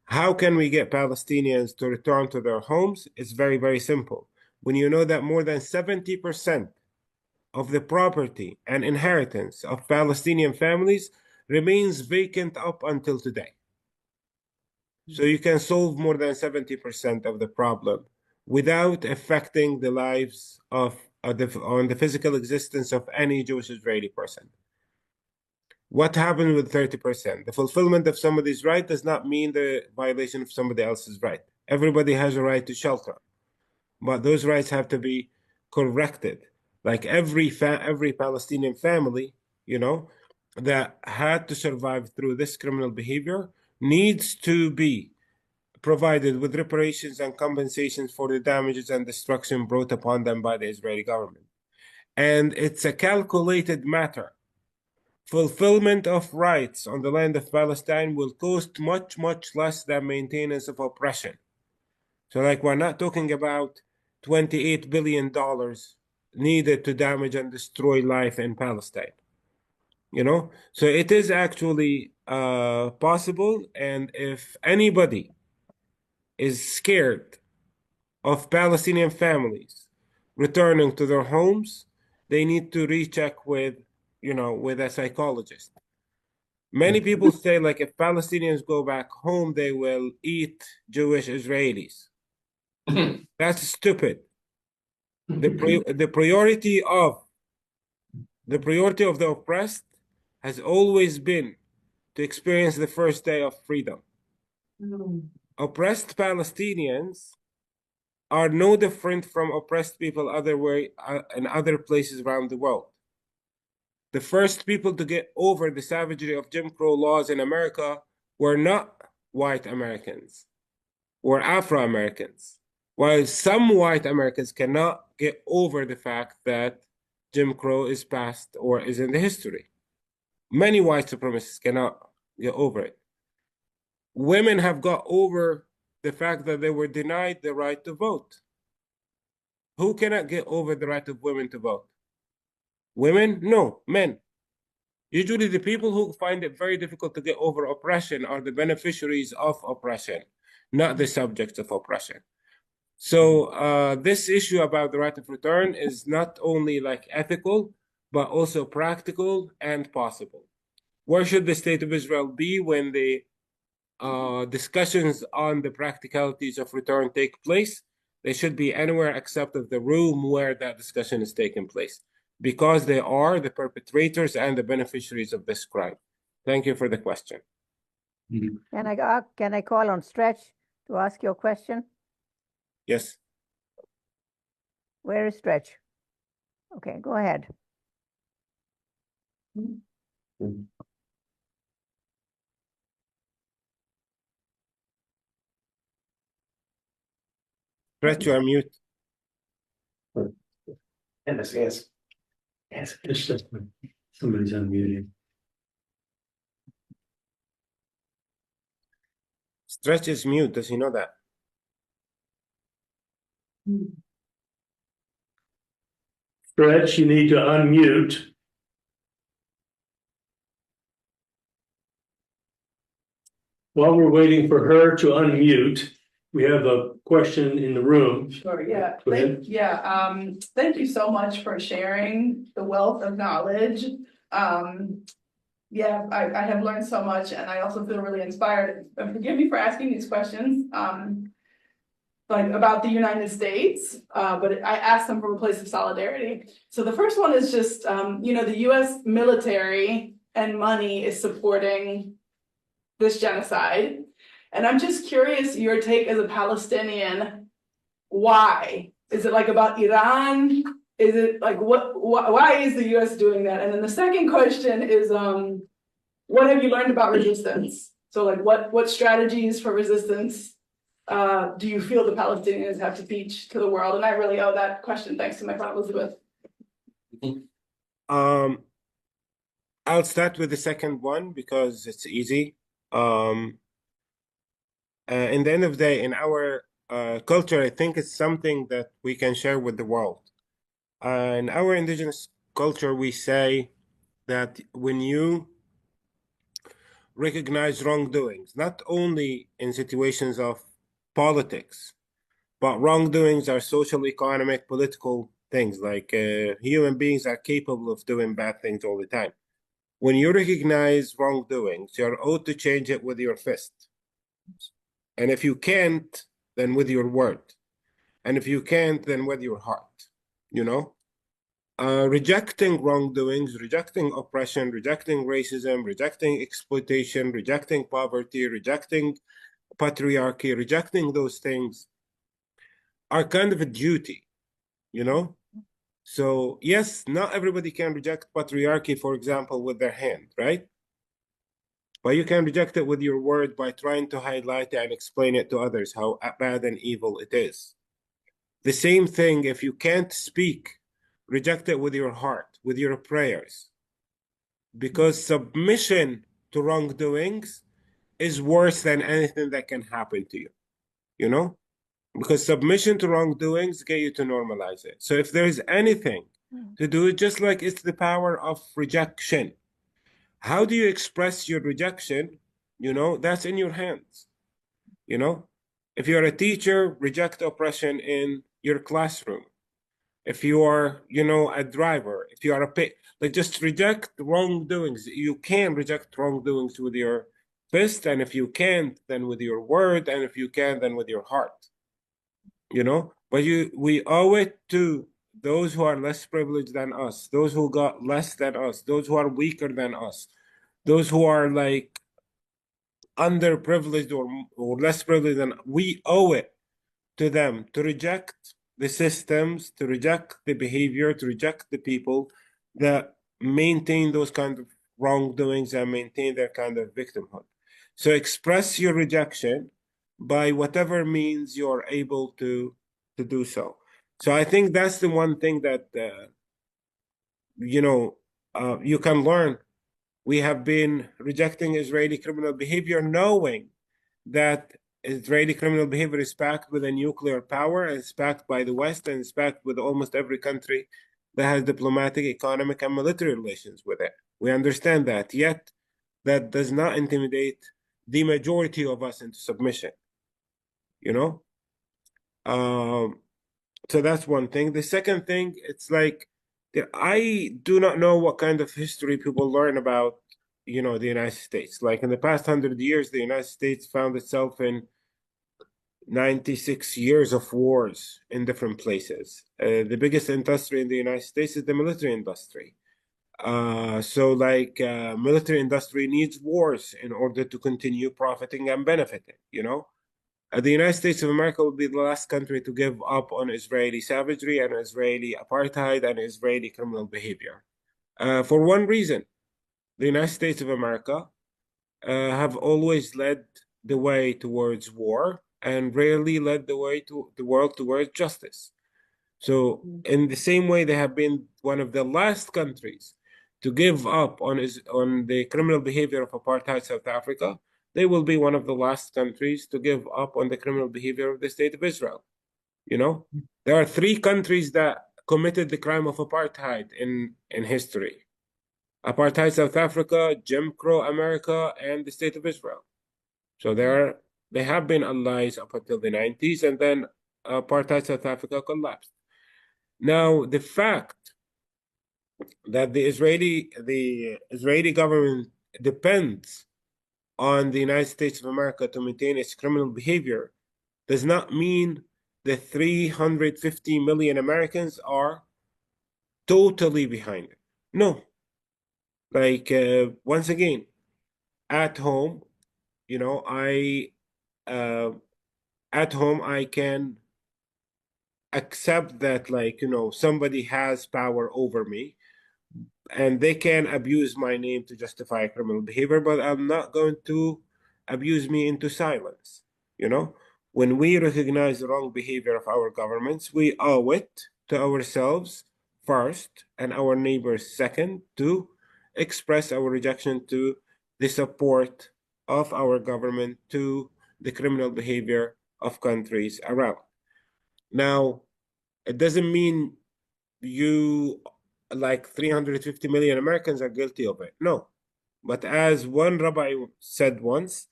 How can we get Palestinians to return to their homes? It's very, very simple. When you know that more than 70% of the property and inheritance of Palestinian families remains vacant up until today. So you can solve more than 70% of the problem without affecting the lives of on the physical existence of any Jewish Israeli person. What happened with 30%? The fulfillment of somebody's right does not mean the violation of somebody else's right. Everybody has a right to shelter, but those rights have to be corrected. Like every Palestinian family, that had to survive through this criminal behavior needs to be provided with reparations and compensations for the damages and destruction brought upon them by the Israeli government. And it's a calculated matter. Fulfillment of rights on the land of Palestine will cost much, much less than maintenance of oppression. So, like, we're not talking about $28 billion needed to damage and destroy life in Palestine. So it is actually possible. And if anybody is scared of Palestinian families returning to their homes, they need to recheck with a psychologist. Many people say, like, if Palestinians go back home, they will eat Jewish Israelis. That's stupid. The priority of the oppressed has always been to experience the first day of freedom. Oppressed Palestinians are no different from oppressed people in other places around the world. The first people to get over the savagery of Jim Crow laws in America were not white Americans, were Afro-Americans. While some white Americans cannot get over the fact that Jim Crow is past or is in the history. Many white supremacists cannot get over it. Women have got over the fact that they were denied the right to vote. Who cannot get over the right of women to vote? Women? No, men. Usually the people who find it very difficult to get over oppression are the beneficiaries of oppression, not the subjects of oppression. So this issue about the right of return is not only like ethical, but also practical and possible. Where should the State of Israel be when the discussions on the practicalities of return take place? They should be anywhere except of the room where that discussion is taking place, because they are the perpetrators and the beneficiaries of this crime. Thank you for the question. Can I call on Stretch to ask your question? Yes. Where is Stretch? Okay, go ahead. Stretch, you are mute. Yes. Somebody's unmuted. Stretch is mute. Does he know that? Stretch, you need to unmute. While we're waiting for her to unmute, we have a question in the room. Sure, yeah. Go ahead. Thank you so much for sharing the wealth of knowledge. I have learned so much, and I also feel really inspired. And forgive me for asking these questions, like about the United States, but I asked them from a place of solidarity. So the first one is just, the US military and money is supporting this genocide. And I'm just curious your take as a Palestinian, why? Is it like about Iran? Is it like why is the US doing that? And then the second question is, what have you learned about resistance? So like what strategies for resistance do you feel the Palestinians have to teach to the world? And I really owe that question thanks to my friend Elizabeth. I'll start with the second one because it's easy. In the end of the day, in our culture, I think it's something that we can share with the world. In our indigenous culture, we say that when you recognize wrongdoings, not only in situations of politics, but wrongdoings are social, economic, political things. Like human beings are capable of doing bad things all the time. When you recognize wrongdoings, you're owed to change it with your fist. And if you can't, then with your word. And if you can't, then with your heart, you know? Rejecting wrongdoings, rejecting oppression, rejecting racism, rejecting exploitation, rejecting poverty, rejecting patriarchy, rejecting those things are kind of a duty, you know? So, yes, not everybody can reject patriarchy, for example, with their hand, right? But you can reject it with your word by trying to highlight it and explain it to others how bad and evil it is. The same thing, if you can't speak, reject it with your heart, with your prayers. Because submission to wrongdoings is worse than anything that can happen to you, you know? Because submission to wrongdoings get you to normalize it. So if there's anything to do, just like it's the power of rejection. How do you express your rejection? You know, that's in your hands. You know, if you're a teacher, reject oppression in your classroom. If you are, you know, a driver, if you are like just reject wrongdoings. You can reject wrongdoings with your fist, and if you can't, then with your word, and if you can, then with your heart. You know, but we owe it to those who are less privileged than us, those who got less than us, those who are weaker than us, those who are like underprivileged or less privileged than we owe it to them to reject the systems, to reject the behavior, to reject the people that maintain those kind of wrongdoings and maintain their kind of victimhood. So express your rejection by whatever means you're able to do so. So I think that's the one thing that you know you can learn. We have been rejecting Israeli criminal behavior, knowing that Israeli criminal behavior is packed with a nuclear power, and it's packed by the West, and it's packed with almost every country that has diplomatic, economic, and military relations with it. We understand that, yet that does not intimidate the majority of us into submission, you know? So that's one thing. The second thing, it's like, I do not know what kind of history people learn about, you know, the United States. Like in the past 100 years, the United States found itself in 96 years of wars in different places. The biggest industry in the United States is the military industry. So like military industry needs wars in order to continue profiting and benefiting, you know? The United States of America will be the last country to give up on Israeli savagery and Israeli apartheid and Israeli criminal behavior. For one reason, the United States of America have always led the way towards war and rarely led the way to the world towards justice. So in the same way, they have been one of the last countries to give up on the criminal behavior of apartheid South Africa. They will be one of the last countries to give up on the criminal behavior of the state of Israel. You know, there are 3 countries that committed the crime of apartheid in history: apartheid South Africa, Jim Crow America, and the state of Israel. So they have been allies up until the 90s, and then apartheid South Africa collapsed. Now, the fact that the Israeli government depends on the United States of America to maintain its criminal behavior does not mean the 350 million Americans are totally behind it. No. Like, once again, at home, you know, at home, I can accept that, like, you know, somebody has power over me and they can abuse my name to justify criminal behavior, but I'm not going to abuse me into silence. You know, when we recognize the wrong behavior of our governments, we owe it to ourselves first and our neighbors second to express our rejection to the support of our government to the criminal behavior of countries around. Now, it doesn't mean you, like 350 million Americans, are guilty of it. No. But as one rabbi said once,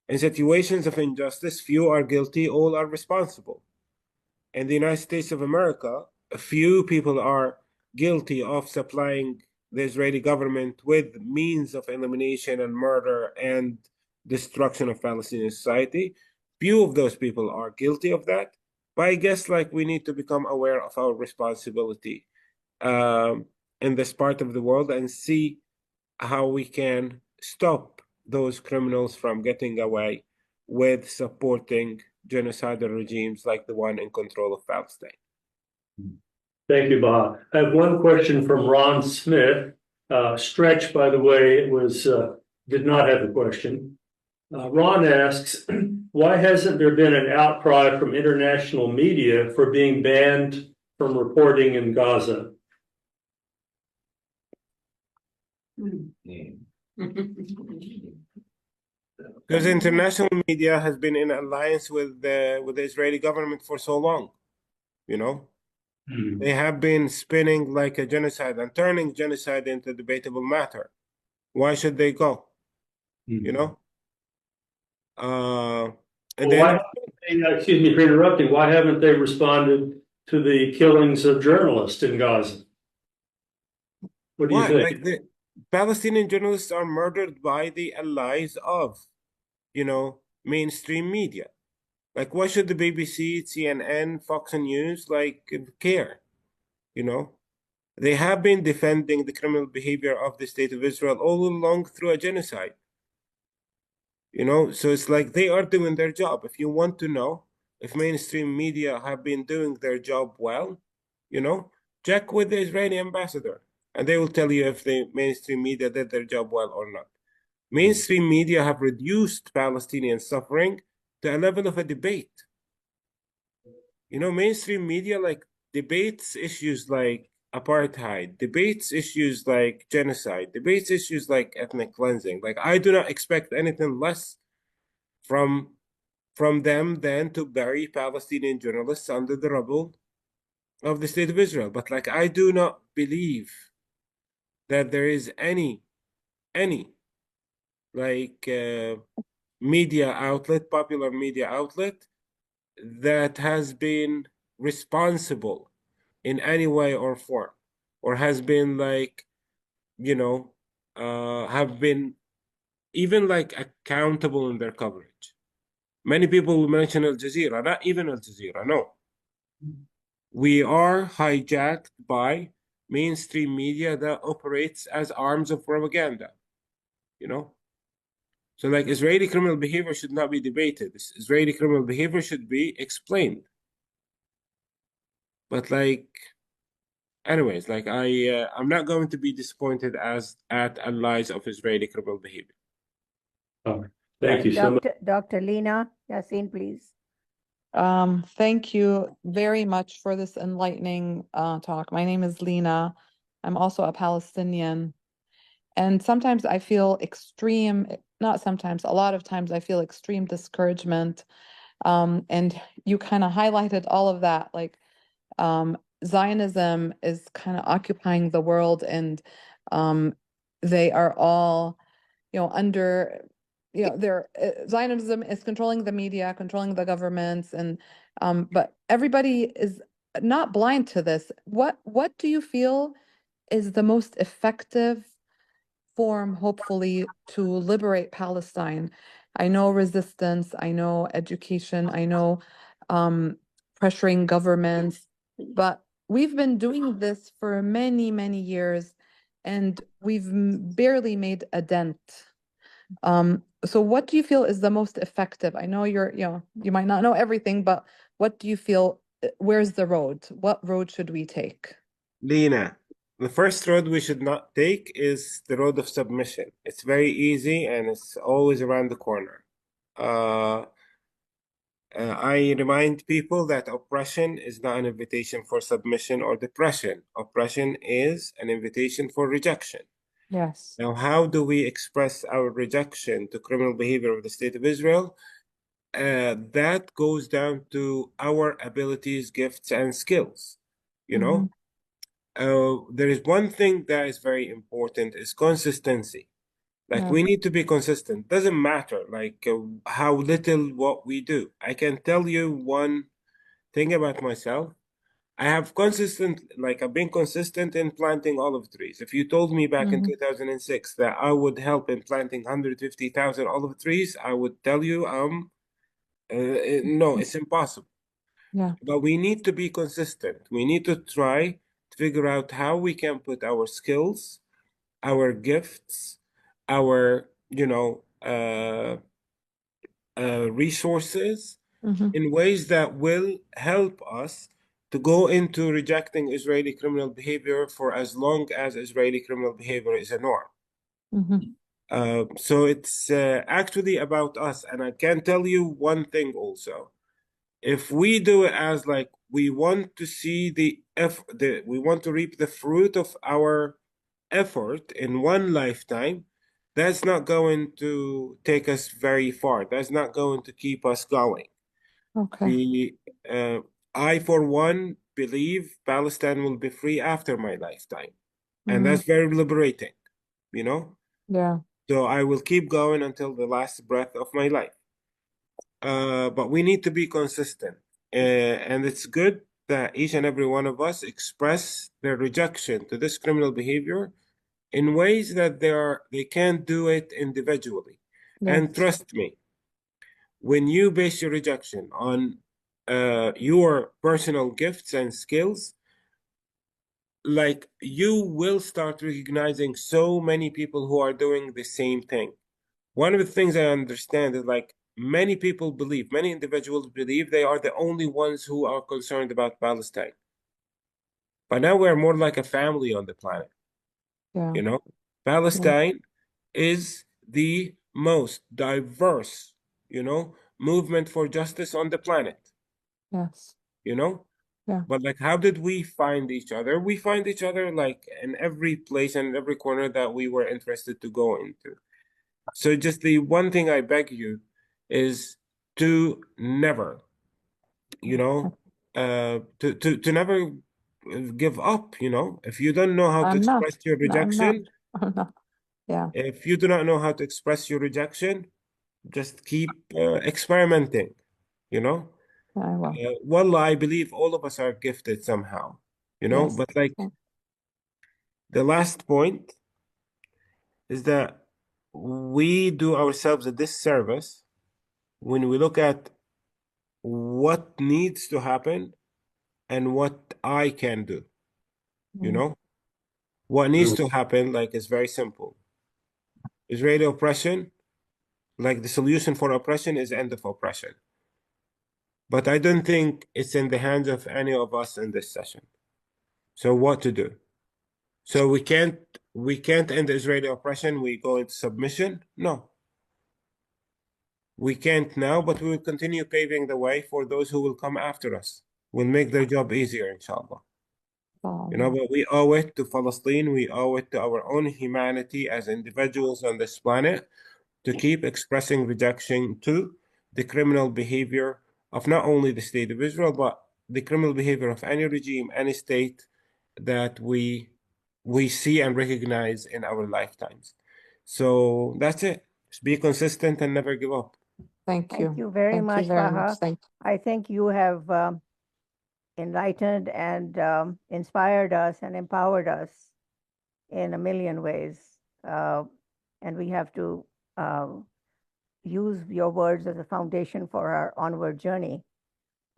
in situations of injustice, few are guilty, all are responsible. In the United States of America, a few people are guilty of supplying the Israeli government with means of elimination and murder and destruction of Palestinian society. Few of those people are guilty of that. But I guess like we need to become aware of our responsibility in this part of the world and see how we can stop those criminals from getting away with supporting genocidal regimes like the one in control of Palestine. Thank you, Baha. I have one question from Ron Smith. Stretch, by the way, did not have a question. Ron asks, why hasn't there been an outcry from international media for being banned from reporting in Gaza? Because international media has been in alliance with the Israeli government for so long, you know. They have been spinning like a genocide and turning genocide into a debatable matter. Why should they go? You know? And then, excuse me for interrupting, why haven't they responded to the killings of journalists in Gaza? What do you think? Like the Palestinian journalists are murdered by the allies of, you know, mainstream media. Like, why should the BBC, CNN, Fox News, like, care? You know, they have been defending the criminal behavior of the state of Israel all along through a genocide. You know, so it's like they are doing their job. If you want to know if mainstream media have been doing their job well, you know, check with the Israeli ambassador, and they will tell you if the mainstream media did their job well or not. Mainstream media have reduced Palestinian suffering to a level of a debate. You know, mainstream media like debates issues like apartheid, debates issues like genocide, debates issues like ethnic cleansing. Like, I do not expect anything less from them than to bury Palestinian journalists under the rubble of the state of Israel. But like, I do not believe that there is any like media outlet, popular media outlet, that has been responsible in any way or form, or has been like, you know, have been even like accountable in their coverage. Many people will mention Al Jazeera, not even Al Jazeera, no. We are hijacked by mainstream media that operates as arms of propaganda, you know? So like Israeli criminal behavior should not be debated. Israeli criminal behavior should be explained. But like, anyways, like I'm not going to be disappointed at allies of Israeli criminal behavior. Oh, thank you so much. Dr. Lena Yassin, please. Thank you very much for this enlightening talk. My name is Lena. I'm also a Palestinian. And sometimes I feel not sometimes, a lot of times I feel extreme discouragement. And you kind of highlighted all of that, like Zionism is kind of occupying the world, and they are all, under, Zionism is controlling the media, controlling the governments, and but everybody is not blind to this. What do you feel is the most effective form, hopefully, to liberate Palestine? I know resistance, I know education, I know pressuring governments, but we've been doing this for many, many years, and we've barely made a dent. So what do you feel is the most effective? I know you might not know everything, but what do you feel, where's the road? What road should we take? Lena, the first road we should not take is the road of submission. It's very easy and it's always around the corner. I remind people that oppression is not an invitation for submission or depression. Oppression is an invitation for rejection. Yes. Now, how do we express our rejection to criminal behavior of the state of Israel? that goes down to our abilities, gifts, and skills. You know, there is one thing that is very important is consistency. Like Yeah. we need to be consistent. Doesn't matter like how little what we do. I can tell you one thing about myself. I have I've been consistent in planting olive trees. If you told me back in 2006 that I would help in planting 150,000 olive trees, I would tell you, no, it's impossible. Yeah. But we need to be consistent. We need to try to figure out how we can put our skills, our gifts, our, resources in ways that will help us to go into rejecting Israeli criminal behavior for as long as Israeli criminal behavior is a norm. So it's actually about us. And I can tell you one thing also. If we do it as like we want to see we want to reap the fruit of our effort in one lifetime, that's not going to take us very far. That's not going to keep us going. Okay. I, for one, believe Palestine will be free after my lifetime. And that's very liberating, you know? Yeah. So I will keep going until the last breath of my life. But we need to be consistent. And it's good that each and every one of us express their rejection to this criminal behavior in ways that they can't do it individually. And trust me, when you base your rejection on your personal gifts and skills, like you will start recognizing so many people who are doing the same thing. One of the things I understand is like many individuals believe they are the only ones who are concerned about Palestine. But now we're more like a family on the planet. Yeah. You know, Palestine is the most diverse, movement for justice on the planet. Yes. You know? Yeah. But like, how did we find each other? We find each other like in every place and every corner that we were interested to go into. So just the one thing I beg you is to never, to never give up, If you don't know how to I'm not. express your No, I'm not. rejection, I'm not. Yeah. if you do not know how to express your rejection, just keep experimenting, I will. Wallah, I believe all of us are gifted somehow, Yes. but like the last point is that we do ourselves a disservice when we look at what needs to happen and what I can do. What needs to happen, like, is very simple. Israeli oppression, like the solution for oppression is end of oppression. But I don't think it's in the hands of any of us in this session. So what to do? So we can't end Israeli oppression. We go into submission. No, we can't now, but we will continue paving the way for those who will come after us. We'll make their job easier, inshallah. But we owe it to Palestine. We owe it to our own humanity as individuals on this planet to keep expressing rejection to the criminal behavior of not only the state of Israel, but the criminal behavior of any regime, any state that we see and recognize in our lifetimes. So that's it. Just be consistent and never give up. Thank you. Thank you very Thank much, you very Baha. much. Thank you. I think you have enlightened and inspired us and empowered us in a million ways. And we have to use your words as a foundation for our onward journey.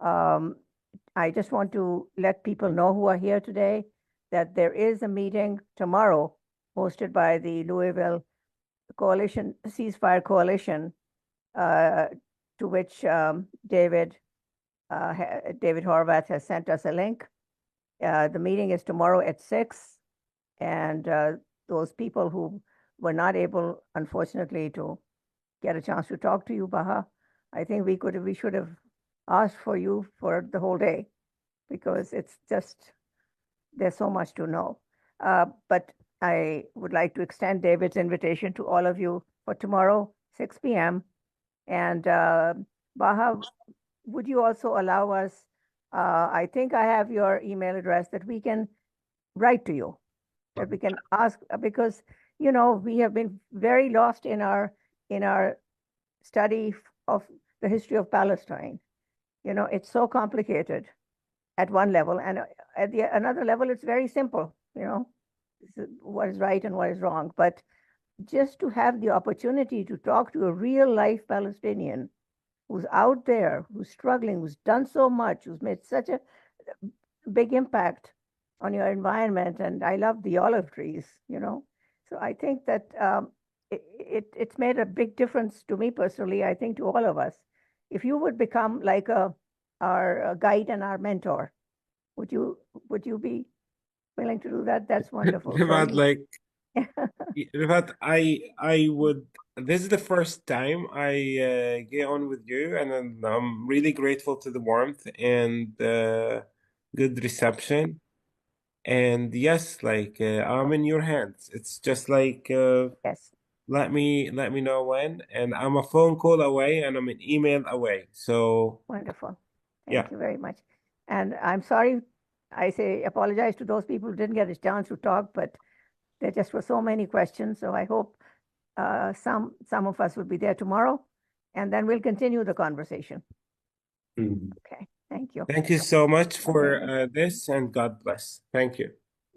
I just want to let people know who are here today that there is a meeting tomorrow hosted by the Louisville Coalition, Ceasefire Coalition, to which David Horvath has sent us a link. The meeting is tomorrow at 6, and those people who were not able, unfortunately, to get a chance to talk to you, Baha, I think we should have asked for you for the whole day, because it's just, there's so much to know. But I would like to extend David's invitation to all of you for tomorrow, 6 p.m. And Baha, would you also allow us, I think I have your email address, that we can write to you, that we can ask, because, you know, we have been very lost in our study of the history of Palestine. You know, it's so complicated at one level, and at another level, it's very simple, you know, what is right and what is wrong. But just to have the opportunity to talk to a real life Palestinian who's out there, who's struggling, who's done so much, who's made such a big impact on your environment. And I love the olive trees, you know. So I think that it's made a big difference to me personally, I think to all of us. If you would become like our guide and our mentor, would you be willing to do that? That's wonderful. Rifat, like, Rifat, I would. This is the first time I get on with you, and I'm really grateful to the warmth and good reception. And yes, like I'm in your hands. It's just like Yes. let me know when, and I'm a phone call away, and I'm an email away. So Wonderful. yeah. Thank you very much. And I'm sorry, I apologize to those people who didn't get a chance to talk, but there just were so many questions. So I hope some of us will be there tomorrow, and then we'll continue the conversation. Mhm. Okay. Thank you. Thank you so much for this, and God bless. Thank you.